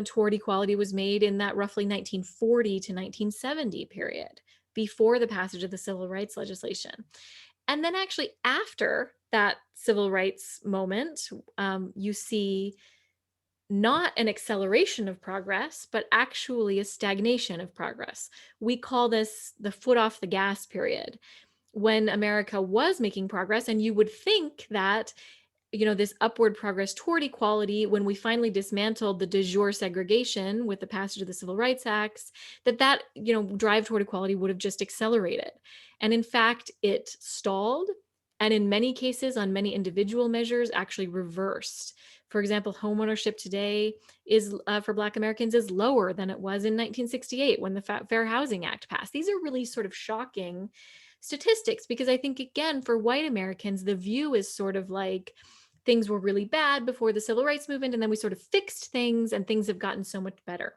toward equality was made in that roughly 1940 to 1970 period, before the passage of the civil rights legislation. And then actually after that civil rights moment, you see not an acceleration of progress, but actually a stagnation of progress. We call this the foot off the gas period, when America was making progress. And you would think that, you know, this upward progress toward equality, when we finally dismantled the de jure segregation with the passage of the Civil Rights Acts, that you know, drive toward equality would have just accelerated. And in fact, it stalled. And in many cases, on many individual measures, actually reversed. For example, homeownership today is for Black Americans is lower than it was in 1968 when the Fair Housing Act passed. These are really sort of shocking statistics, because I think, again, for white Americans, the view is sort of like things were really bad before the civil rights movement, and then we sort of fixed things and things have gotten so much better.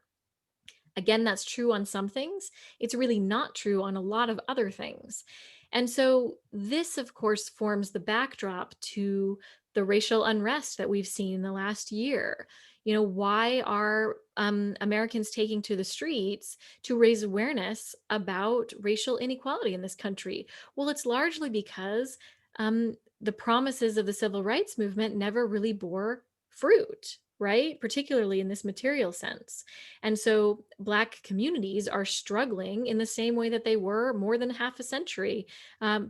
Again, that's true on some things. It's really not true on a lot of other things. And so this, of course, forms the backdrop to the racial unrest that we've seen in the last year. You know, why are Americans taking to the streets to raise awareness about racial inequality in this country? Well, it's largely because the promises of the civil rights movement never really bore fruit. right? Particularly in this material sense. And so Black communities are struggling in the same way that they were more than half a century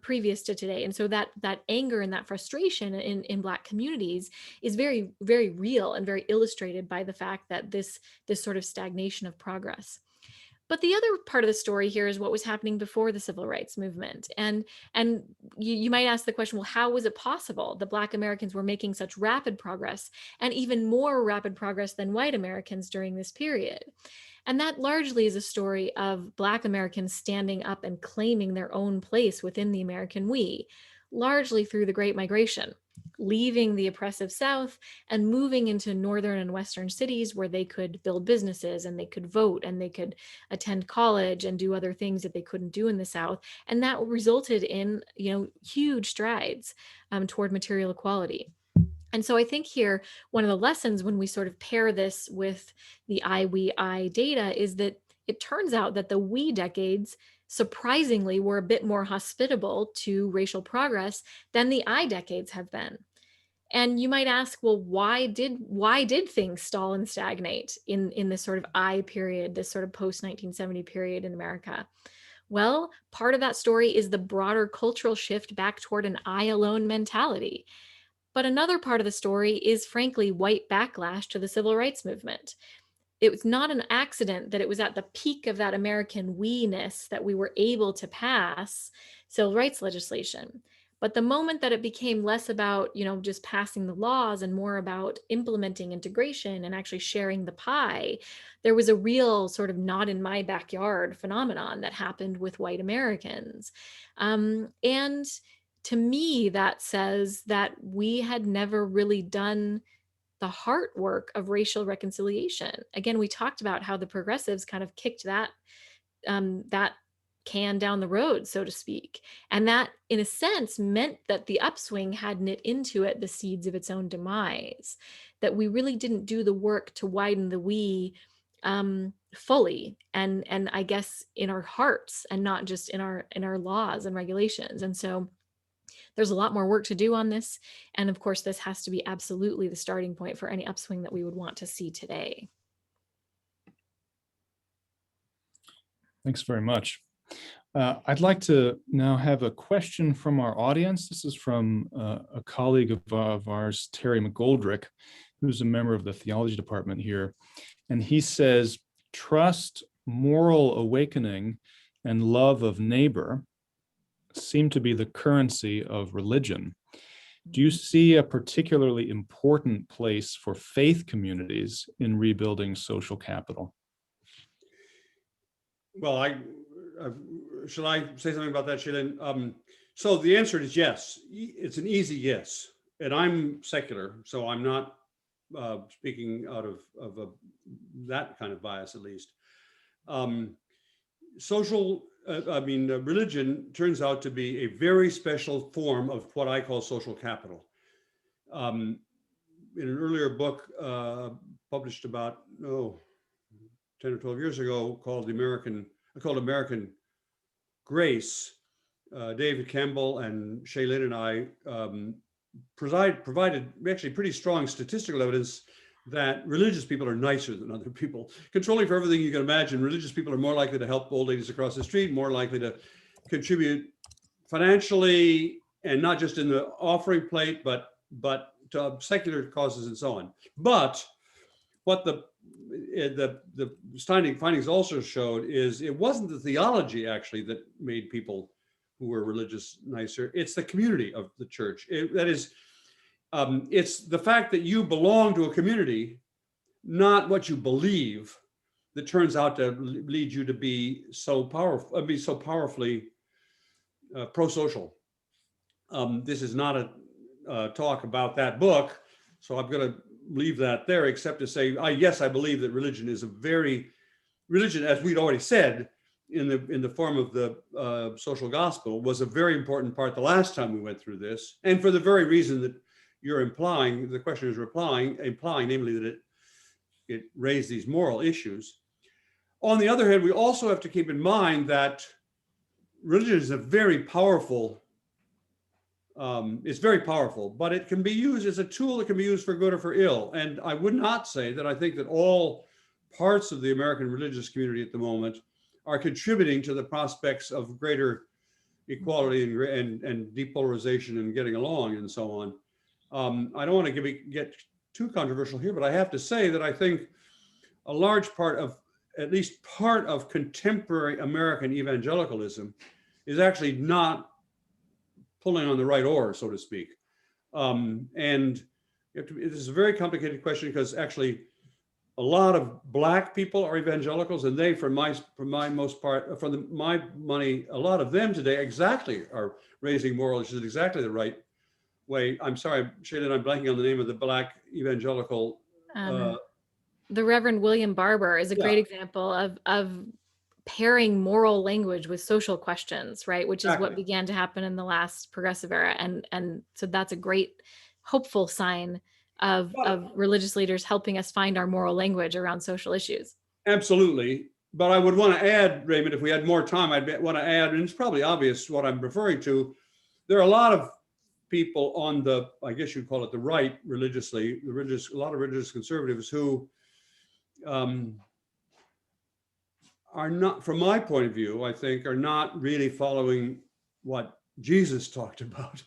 previous to today. And so that anger and that frustration in Black communities is very, very real and very illustrated by the fact that this sort of stagnation of progress. But the other part of the story here is what was happening before the civil rights movement. And you might ask the question, well, how was it possible that Black Americans were making such rapid progress, and even more rapid progress than white Americans during this period? And that largely is a story of Black Americans standing up and claiming their own place within the American we, largely through the Great Migration, leaving the oppressive South and moving into northern and western cities where they could build businesses and they could vote and they could attend college and do other things that they couldn't do in the South. And that resulted in, huge strides toward material equality. And so I think here, one of the lessons when we sort of pair this with the I, we, I data is that it turns out that the we decades surprisingly were a bit more hospitable to racial progress than the I decades have been. And you might ask, well, why did things stall and stagnate in this sort of I period, this sort of post-1970 period in America? Well, part of that story is the broader cultural shift back toward an I alone mentality. But another part of the story is, frankly, white backlash to the civil rights movement. It was not an accident that it was at the peak of that American we-ness that we were able to pass civil rights legislation. But the moment that it became less about, just passing the laws and more about implementing integration and actually sharing the pie, there was a real sort of not in my backyard phenomenon that happened with white Americans. And to me, that says that we had never really done the heart work of racial reconciliation. Again, we talked about how the progressives kind of kicked that can down the road, so to speak. And that, in a sense, meant that the upswing had knit into it the seeds of its own demise, that we really didn't do the work to widen the we fully, and I guess in our hearts and not just in our laws and regulations. And so there's a lot more work to do on this. And of course, this has to be absolutely the starting point for any upswing that we would want to see today. Thanks very much. I'd like to now have a question from our audience. This is from a colleague of ours, Terry McGoldrick, who's a member of the theology department here. And he says, trust, moral awakening, and love of neighbor seem to be the currency of religion. Do you see a particularly important place for faith communities in rebuilding social capital? Well, shall I say something about that, Shaylyn? So the answer is yes. It's an easy yes. And I'm secular, so I'm not speaking out of that kind of bias, at least. Religion turns out to be a very special form of what I call social capital. In an earlier book published about 10 or 12 years ago called American Grace, David Campbell and Jaelyn and I provided actually pretty strong statistical evidence that religious people are nicer than other people. Controlling for everything you can imagine, religious people are more likely to help old ladies across the street, more likely to contribute financially, and not just in the offering plate, but to secular causes and so on. But what the findings also showed is it wasn't the theology actually that made people who were religious nicer. It's the community of the church. It's the fact that you belong to a community, not what you believe, that turns out to lead you to be so powerful, so powerfully pro-social. This is not a talk about that book, so I'm going to leave that there, except to say, yes, I believe that religion, as we'd already said, in the form of the social gospel, was a very important part the last time we went through this, and for the very reason that you're implying, the question is implying, namely that it raised these moral issues. On the other hand, we also have to keep in mind that religion is a very powerful It's very powerful, but it can be used as a tool that can be used for good or for ill. And I would not say that I think that all parts of the American religious community at the moment are contributing to the prospects of greater equality and depolarization and getting along and so on. I don't want to get too controversial here, but I have to say that I think a large part of, at least part of contemporary American evangelicalism is actually not pulling on the right oar, so to speak. And it is a very complicated question because actually a lot of Black people are evangelicals, and they, for my most part, my money, a lot of them today exactly are raising moral issues exactly the right way. I'm sorry, Shaylyn, I'm blanking on the name of the Black evangelical. The Reverend William Barber is a great example of pairing moral language with social questions, right? Which is what began to happen in the last progressive era. And so that's a great hopeful sign of religious leaders helping us find our moral language around social issues. Absolutely. But I would want to add, Raymond, if we had more time, I'd want to add, and it's probably obvious what I'm referring to. There are a lot of people on the, I guess you'd call it the right religiously, a lot of religious conservatives who are not, from my point of view, I think, are not really following what Jesus talked about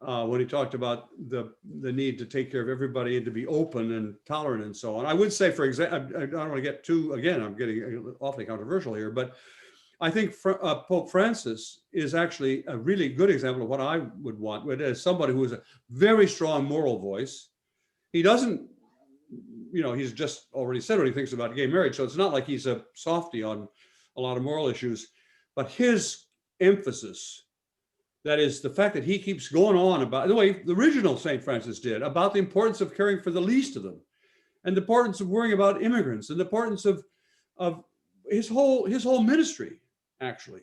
when he talked about the need to take care of everybody and to be open and tolerant and so on. I would say, for example, I don't want to get too, again, I'm getting awfully controversial here, but I think Pope Francis is actually a really good example of what I would want, as somebody who has a very strong moral voice. He doesn't, he's just already said what he thinks about gay marriage, so it's not like he's a softie on a lot of moral issues, but his emphasis, that is the fact that he keeps going on about, the way the original St. Francis did, about the importance of caring for the least of them, and the importance of worrying about immigrants, and the importance of his whole ministry, actually,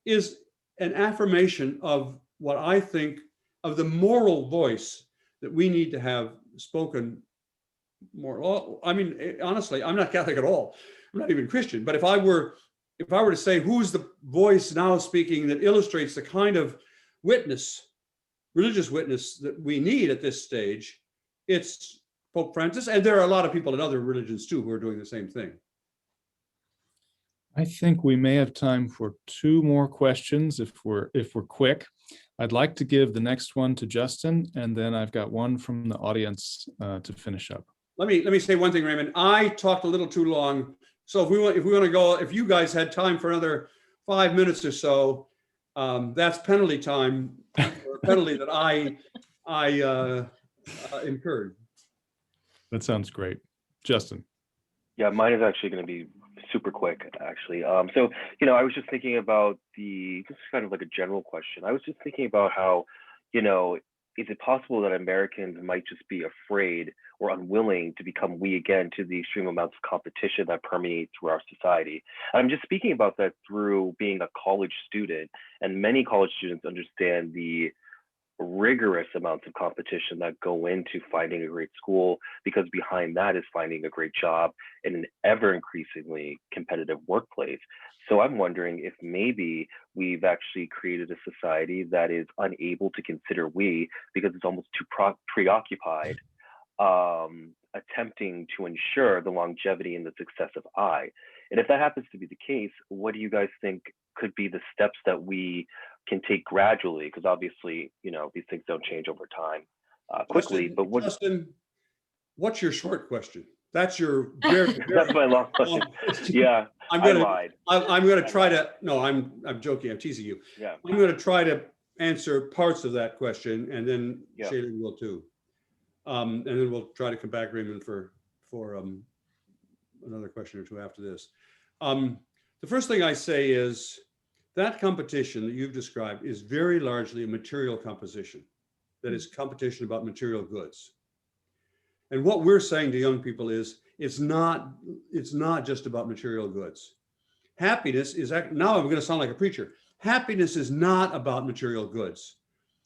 is an affirmation of what I think of the moral voice that we need to have spoken more. I mean, honestly, I'm not Catholic at all. I'm not even Christian. But if I were to say who's the voice now speaking that illustrates the kind of witness, religious witness that we need at this stage, it's Pope Francis. And there are a lot of people in other religions too who are doing the same thing. I think we may have time for two more questions if we're quick. I'd like to give the next one to Justin, and then I've got one from the audience to finish up. Let me say one thing, Raymond. I talked a little too long, so if we want to go, if you guys had time for another 5 minutes or so, that's penalty time, or penalty that I incurred. That sounds great, Justin. Yeah, mine is actually going to be super quick, actually. So, I was just thinking about this is kind of like a general question. I was just thinking about how, is it possible that Americans might just be afraid or unwilling to become we again to the extreme amounts of competition that permeate through our society? And I'm just speaking about that through being a college student, and many college students understand the rigorous amounts of competition that go into finding a great school, because behind that is finding a great job in an ever increasingly competitive workplace. So I'm wondering if maybe we've actually created a society that is unable to consider we, because it's almost too preoccupied attempting to ensure the longevity and the success of I. And if that happens to be the case, what do you guys think could be the steps that we can take gradually? Because obviously, these things don't change over time quickly. Justin, but Justin, what's your short question? That's your very that's my long question. Yeah, I lied. I'm going to try to. No, I'm joking. I'm teasing you. Yeah, I'm going to try to answer parts of that question, and then Shaylyn will too. And then we'll try to come back, Raymond, for another question or two after this. The first thing I say is that competition that you've described is very largely a material composition. That is competition about material goods. And what we're saying to young people is it's not just about material goods. Happiness is, now I'm going to sound like a preacher. Happiness is not about material goods.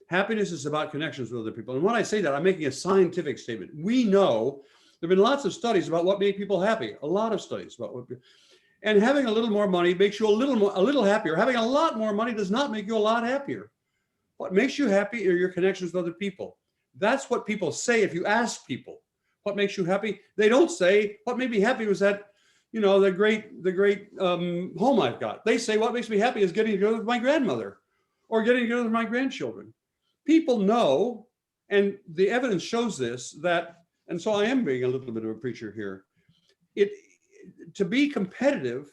Happiness is about connections with other people. And when I say that, I'm making a scientific statement. We know there have been lots of studies about what made people happy, a lot of studies about what, and having a little more money makes you a little happier. Having a lot more money does not make you a lot happier. What makes you happy are your connections with other people. That's what people say if you ask people, what makes you happy? They don't say, what made me happy was that, you know, the great home I've got. They say, what makes me happy is getting together with my grandmother or getting together with my grandchildren. People know, and the evidence shows this, that, and so I am being a little bit of a preacher here, to be competitive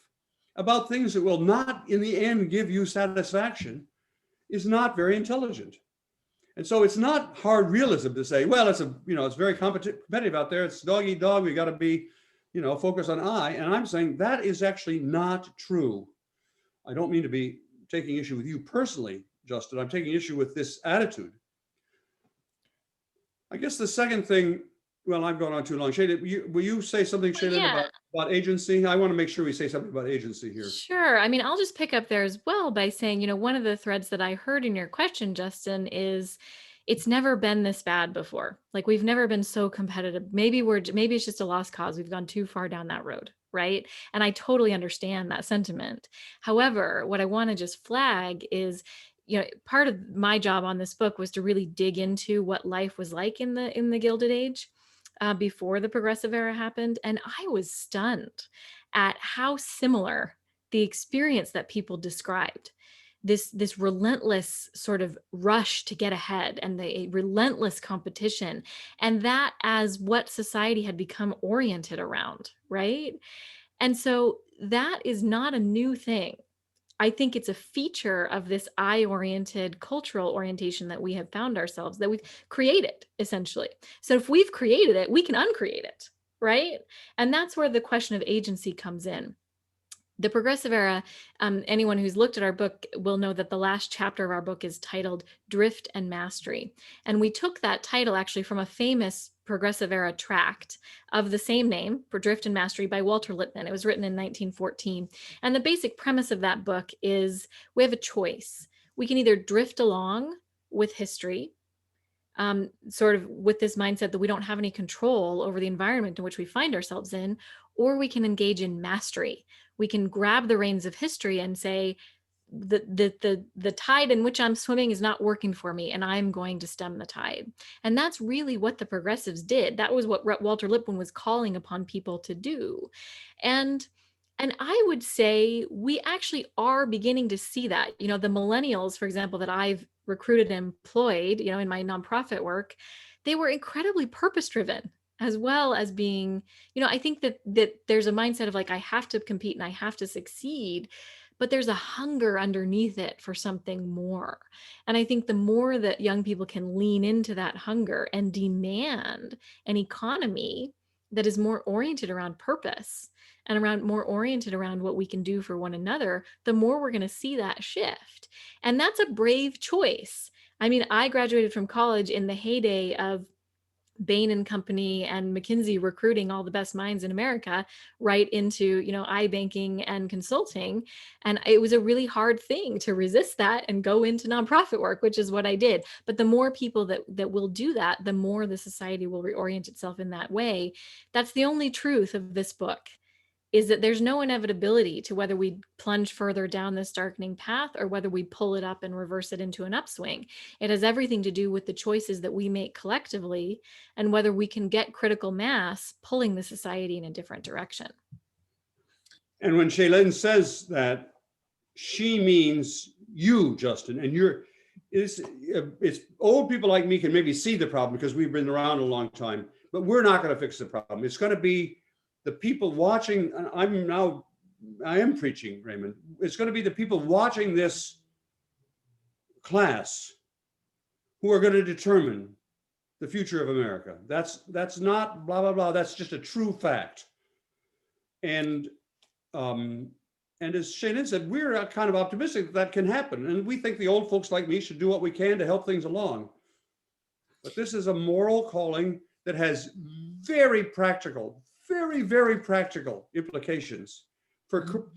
about things that will not in the end give you satisfaction is not very intelligent. And so it's not hard realism to say, well, it's very competitive out there. It's dog eat dog. We got to be, focus on I. And I'm saying that is actually not true. I don't mean to be taking issue with you personally, Justin. I'm taking issue with this attitude. I guess the second thing, well, I've gone on too long. Shaylyn, will you say something, Shaylyn, about agency? I want to make sure we say something about agency here. Sure. I mean, I'll just pick up there as well by saying, one of the threads that I heard in your question, Justin, is it's never been this bad before. Like, we've never been so competitive. Maybe it's just a lost cause. We've gone too far down that road, right? And I totally understand that sentiment. However, what I want to just flag is, part of my job on this book was to really dig into what life was like in the Gilded Age. Before the progressive era happened. And I was stunned at how similar the experience that people described, this relentless sort of rush to get ahead and the relentless competition, and that as what society had become oriented around, right? And so that is not a new thing. I think it's a feature of this I-oriented cultural orientation that we have found ourselves, that we've created, essentially. So if we've created it, we can uncreate it, right? And that's where the question of agency comes in. The progressive era, anyone who's looked at our book will know that the last chapter of our book is titled Drift and Mastery. And we took that title actually from a famous progressive era tract of the same name, for Drift and Mastery, by Walter Lippmann. It was written in 1914. And the basic premise of that book is we have a choice. We can either drift along with history, sort of with this mindset that we don't have any control over the environment in which we find ourselves in, or we can engage in mastery. We can grab the reins of history and say, the tide in which I'm swimming is not working for me, and I'm going to stem the tide. And that's really what the progressives did. That was what Walter Lippmann was calling upon people to do. And I would say we actually are beginning to see that. The millennials, for example, that I've recruited and employed, in my nonprofit work, they were incredibly purpose-driven, as well as being, I think that there's a mindset of like, I have to compete and I have to succeed, but there's a hunger underneath it for something more. And I think the more that young people can lean into that hunger and demand an economy that is more oriented around purpose and more oriented around what we can do for one another, the more we're going to see that shift. And that's a brave choice. I mean, I graduated from college in the heyday of Bain and Company and McKinsey recruiting all the best minds in America right into, iBanking and consulting. And it was a really hard thing to resist that and go into nonprofit work, which is what I did. But the more people that will do that, the more the society will reorient itself in that way. That's the only truth of this book, is that there's no inevitability to whether we plunge further down this darkening path or whether we pull it up and reverse it into an upswing. It has everything to do with the choices that we make collectively and whether we can get critical mass pulling the society in a different direction. And when Shaylyn says that, she means you, Justin, and it's old people like me can maybe see the problem because we've been around a long time, but we're not going to fix the problem. It's going to be the people watching. I am preaching, Raymond. It's going to be the people watching this class who are going to determine the future of America. That's not blah, blah, blah. That's just a true fact. And as Shaylyn said, we're kind of optimistic that can happen. And we think the old folks like me should do what we can to help things along. But this is a moral calling that has very practical implications for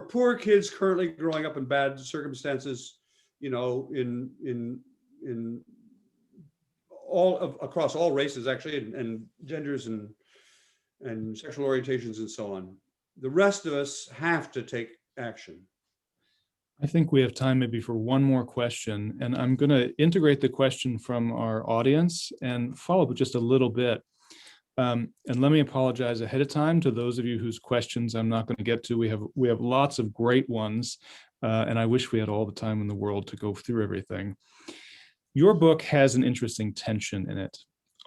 poor kids currently growing up in bad circumstances, in across all races actually, and genders and sexual orientations and so on. The rest of us have to take action. I think we have time maybe for one more question, and I'm going to integrate the question from our audience and follow up just a little bit. And let me apologize ahead of time to those of you whose questions I'm not going to get to. We have lots of great ones, and I wish we had all the time in the world to go through everything. Your book has an interesting tension in it.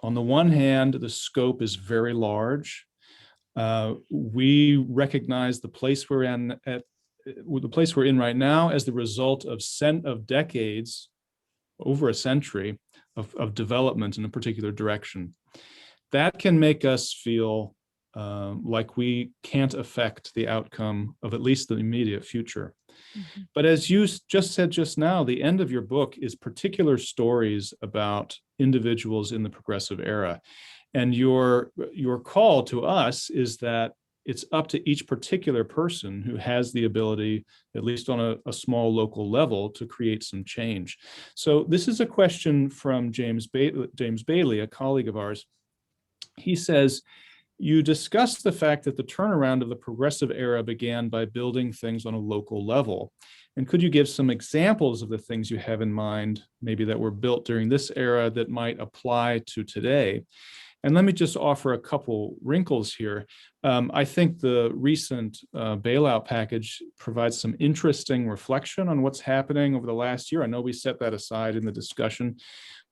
On the one hand, the scope is very large. We recognize the place we're in right now as the result of decades, over a century of development in a particular direction. That can make us feel like we can't affect the outcome of at least the immediate future. Mm-hmm. But as you just said just now, the end of your book is particular stories about individuals in the progressive era. And your call to us is that it's up to each particular person who has the ability, at least on a small local level, to create some change. So this is a question from James Bailey, a colleague of ours. He says, you discussed the fact that the turnaround of the progressive era began by building things on a local level. And could you give some examples of the things you have in mind, maybe that were built during this era that might apply to today? And let me just offer a couple wrinkles here. I think the recent bailout package provides some interesting reflection on what's happening over the last year. I know we set that aside in the discussion,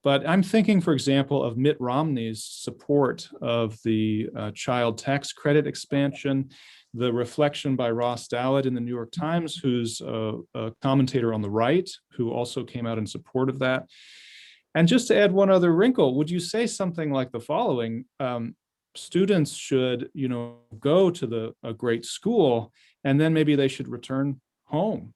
but I'm thinking, for example, of Mitt Romney's support of the child tax credit expansion, the reflection by Ross Dowlett in the New York Times, who's a commentator on the right, who also came out in support of that. And just to add one other wrinkle, would you say something like the following? Students should, go to a great school, and then maybe they should return home,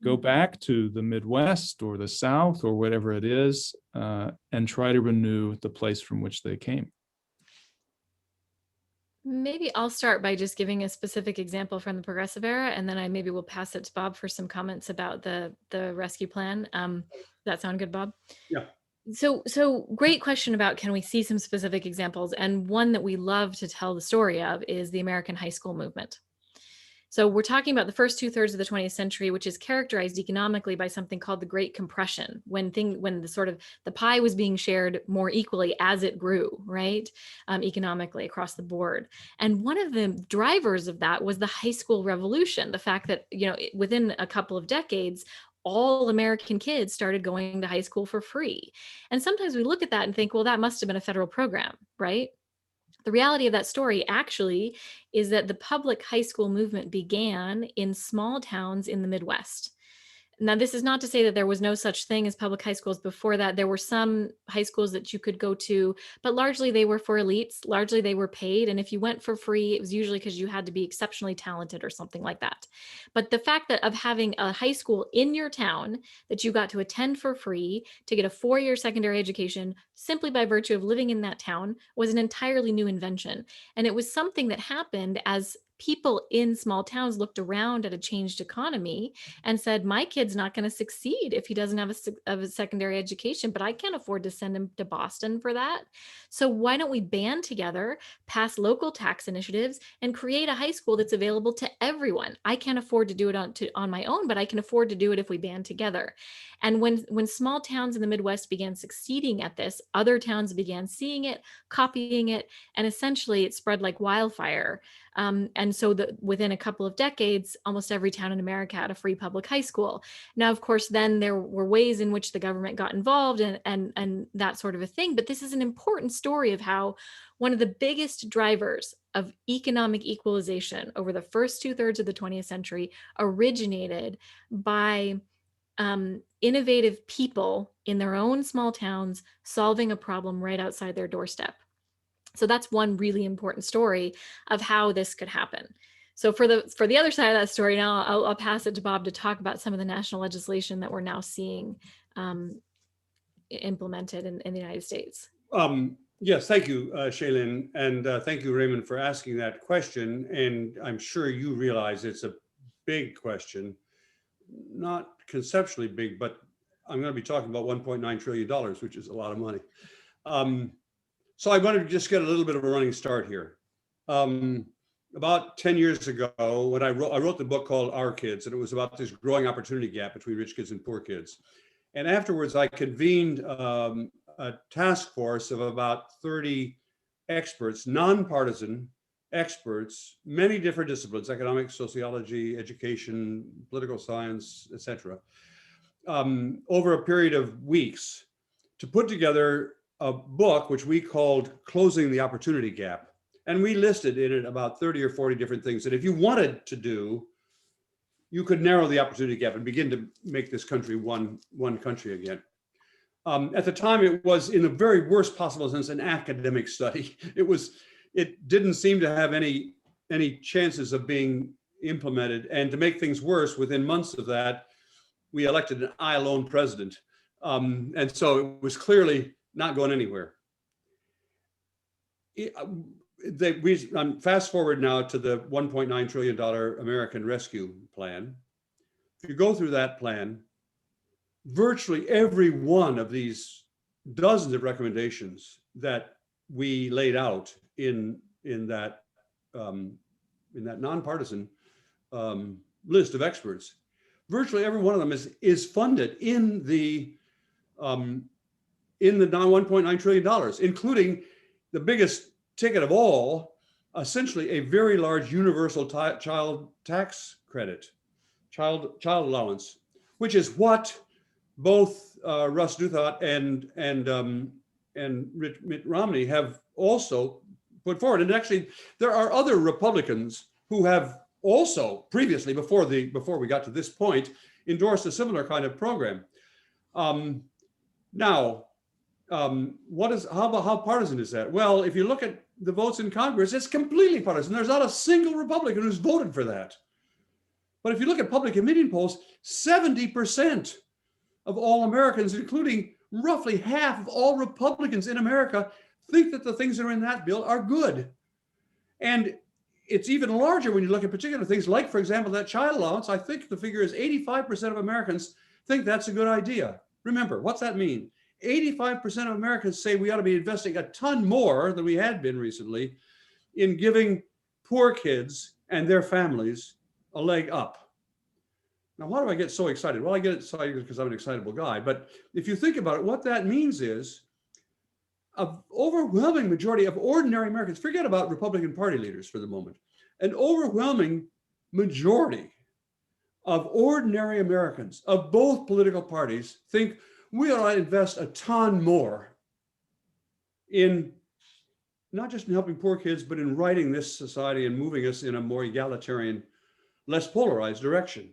go back to the Midwest or the South or whatever it is, and try to renew the place from which they came. Maybe I'll start by just giving a specific example from the progressive era, and then I maybe will pass it to Bob for some comments about the rescue plan. That sound good, Bob? Yeah. So great question about, can we see some specific examples? And one that we love to tell the story of is the American high school movement. So we're talking about the first 2/3 of the 20th century, which is characterized economically by something called the Great Compression, when the pie was being shared more equally as it grew, right? Economically across the board. And one of the drivers of that was the high school revolution. The fact that, within a couple of decades, all American kids started going to high school for free. And sometimes we look at that and think, well, that must have been a federal program, right? The reality of that story actually is that the public high school movement began in small towns in the Midwest. Now, this is not to say that there was no such thing as public high schools before that. There were some high schools that you could go to, but largely they were for elites. Largely they were paid. And if you went for free, it was usually because you had to be exceptionally talented or something like that. But the fact that of having a high school in your town that you got to attend for free to get a 4-year secondary education simply by virtue of living in that town was an entirely new invention. And it was something that happened as people in small towns looked around at a changed economy and said, my kid's not going to succeed if he doesn't have a secondary education, but I can't afford to send him to Boston for that. So why don't we band together, pass local tax initiatives, and create a high school that's available to everyone? I can't afford to do it on my own, but I can afford to do it if we band together. And when small towns in the Midwest began succeeding at this, other towns began seeing it, copying it, and essentially it spread like wildfire. And so within a couple of decades, almost every town in America had a free public high school. Now, of course, then there were ways in which the government got involved and that sort of a thing. But this is an important story of how one of the biggest drivers of economic equalization over the first 2/3 of the 20th century originated by innovative people in their own small towns solving a problem right outside their doorstep. So that's one really important story of how this could happen. So for the other side of that story, now I'll pass it to Bob to talk about some of the national legislation that we're now seeing implemented in the United States. Yes, thank you, Shaylyn, and thank you, Raymond, for asking that question. And I'm sure you realize it's a big question, not conceptually big, but I'm going to be talking about $1.9 trillion, which is a lot of money. So I wanted to just get a little bit of a running start here. about 10 years ago, when I wrote the book called Our Kids, and it was about this growing opportunity gap between rich kids and poor kids. And afterwards, I convened a task force of about 30 experts, nonpartisan experts, many different disciplines, economics, sociology, education, political science, etc., over a period of weeks to put together a book which we called Closing the Opportunity Gap. And we listed in it about 30 or 40 different things that if you wanted to do, you could narrow the opportunity gap and begin to make this country one country again. At the time, it was, in the very worst possible sense, an academic study. It didn't seem to have any chances of being implemented. And to make things worse, within months of that, we elected an I alone president. And so it was clearly not going anywhere. Fast forward now to the $1.9 trillion American Rescue Plan. If you go through that plan, virtually every one of these dozens of recommendations that we laid out in that nonpartisan list of experts, virtually every one of them is funded in the $1.9 trillion, including the biggest ticket of all, essentially a very large universal child tax credit, child allowance, which is what both Russ Douthat and Mitt Romney have also put forward. And actually, there are other Republicans who have also previously, before we got to this point, endorsed a similar kind of program. How partisan is that? Well, if you look at the votes in Congress, it's completely partisan. There's not a single Republican who's voted for that. But if you look at public opinion polls, 70% of all Americans, including roughly half of all Republicans in America, think that the things that are in that bill are good. And it's even larger when you look at particular things like, for example, that child allowance. I think the figure is 85% of Americans think that's a good idea. Remember, what's that mean? 85% of Americans say we ought to be investing a ton more than we had been recently in giving poor kids and their families a leg up. Now, why do I get so excited? Well, I get excited because I'm an excitable guy. But if you think about it, what that means is an overwhelming majority of ordinary Americans, forget about Republican Party leaders for the moment, an overwhelming majority of ordinary Americans of both political parties think we ought to invest a ton more in not just in helping poor kids, but in righting this society and moving us in a more egalitarian, less polarized direction.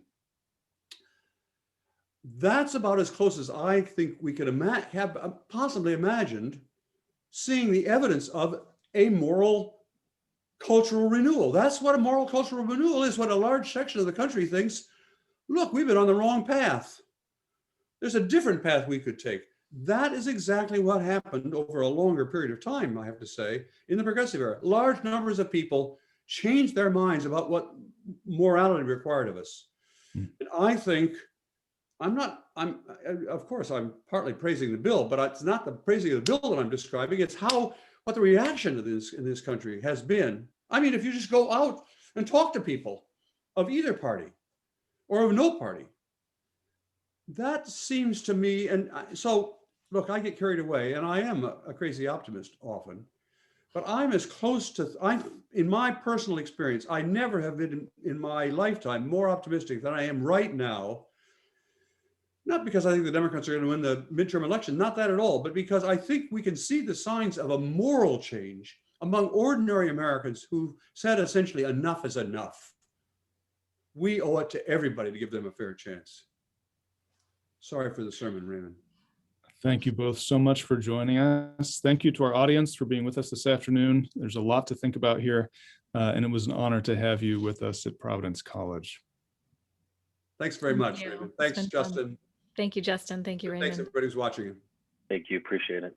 That's about as close as I think we could have possibly imagined seeing the evidence of a moral cultural renewal. That's what a moral cultural renewal is, when a large section of the country thinks, look, we've been on the wrong path. There's a different path we could take. That is exactly what happened over a longer period of time, I have to say, in the progressive era. Large numbers of people changed their minds about what morality required of us. And I think, of course, I'm partly praising the bill, but it's not the praising of the bill that I'm describing. It's what the reaction to this in this country has been. I mean, if you just go out and talk to people of either party or of no party, that seems to me, and so look, I get carried away, and I am a crazy optimist often, but I'm as close to, in my personal experience, I never have been in my lifetime more optimistic than I am right now. Not because I think the Democrats are going to win the midterm election, not that at all, but because I think we can see the signs of a moral change among ordinary Americans who said essentially enough is enough. We owe it to everybody to give them a fair chance. Sorry for the sermon, Raymond. Thank you both so much for joining us. Thank you to our audience for being with us this afternoon. There's a lot to think about here, and it was an honor to have you with us at Providence College. Thanks very much, Raymond. Thanks, Justin. Thank you, Justin. Thank you, Raymond. Thanks, everybody who's watching. Thank you. Appreciate it.